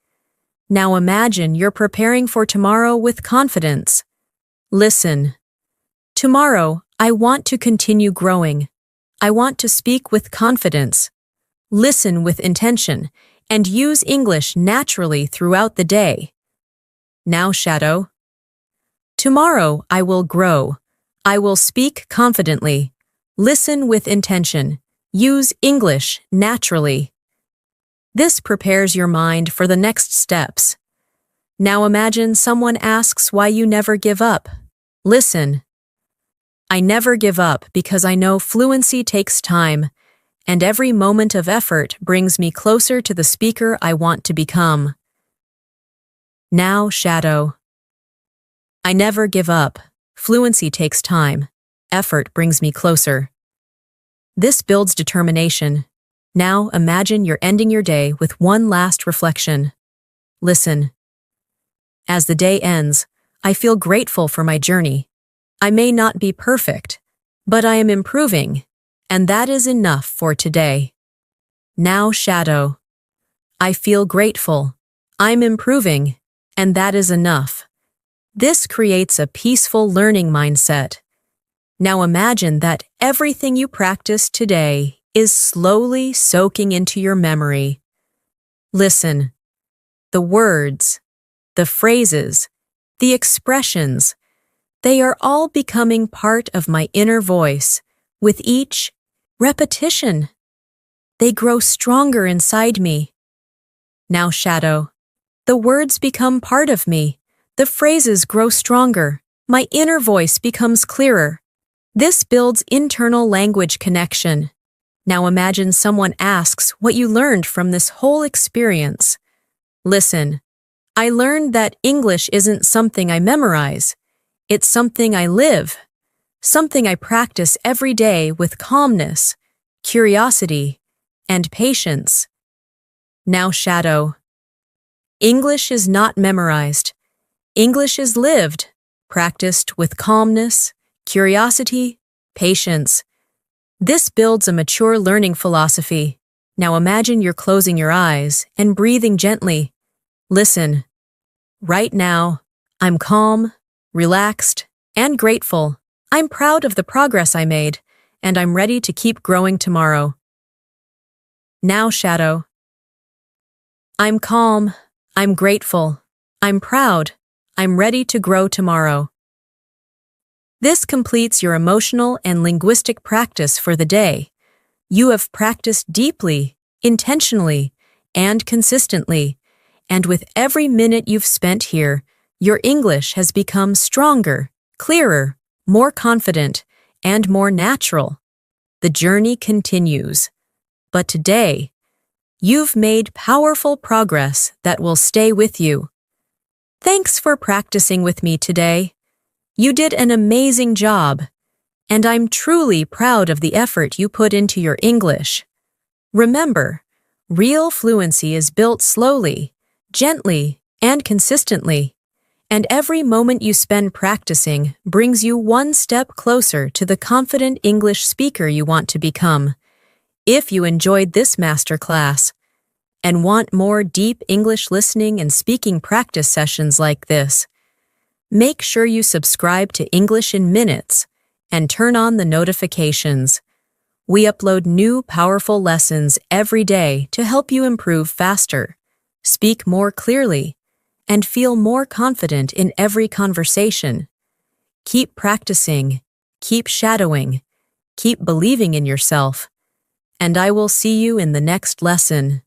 Now imagine you're preparing for tomorrow with confidence. Listen. Tomorrow, I want to continue growing. I want to speak with confidence. Listen with intention, and use English naturally throughout the day. Now shadow. Tomorrow I will grow. I will speak confidently. Listen with intention. Use English naturally. This prepares your mind for the next steps. Now imagine someone asks why you never give up. Listen. I never give up because I know fluency takes time, and every moment of effort brings me closer to the speaker I want to become. Now shadow. I never give up. Fluency takes time. Effort brings me closer. This builds determination. Now imagine you're ending your day with one last reflection. Listen. As the day ends, I feel grateful for my journey. I may not be perfect, but I am improving, and that is enough for today. Now shadow. I feel grateful. I'm improving, and that is enough. This creates a peaceful learning mindset. Now imagine that everything you practice today is slowly soaking into your memory. Listen. The words, the phrases, the expressions, They are all becoming part of my inner voice. With each repetition, they grow stronger inside me. Now shadow. The words become part of me. The phrases grow stronger. My inner voice becomes clearer. This builds internal language connection. Now imagine someone asks what you learned from this whole experience. Listen, I learned that English isn't something I memorize. It's something I live. Something I practice every day with calmness, curiosity, and patience. Now shadow. English is not memorized. English is lived, practiced with calmness, curiosity, patience. This builds a mature learning philosophy. Now imagine you're closing your eyes and breathing gently. Listen. Right now, I'm calm, relaxed, and grateful. I'm proud of the progress I made, and I'm ready to keep growing tomorrow. Now shadow. I'm calm, I'm grateful, I'm proud, I'm ready to grow tomorrow. This completes your emotional and linguistic practice for the day. You have practiced deeply, intentionally, and consistently, and with every minute you've spent here, your English has become stronger, clearer, more confident, and more natural. The journey continues. But today, you've made powerful progress that will stay with you. Thanks for practicing with me today. You did an amazing job, and I'm truly proud of the effort you put into your English. Remember, real fluency is built slowly, gently, and consistently, and every moment you spend practicing brings you one step closer to the confident English speaker you want to become. If you enjoyed this masterclass and want more deep English listening and speaking practice sessions like this, make sure you subscribe to English in Minutes and turn on the notifications. We upload new powerful lessons every day to help you improve faster, speak more clearly, and feel more confident in every conversation. Keep practicing, keep shadowing, keep believing in yourself, and I will see you in the next lesson.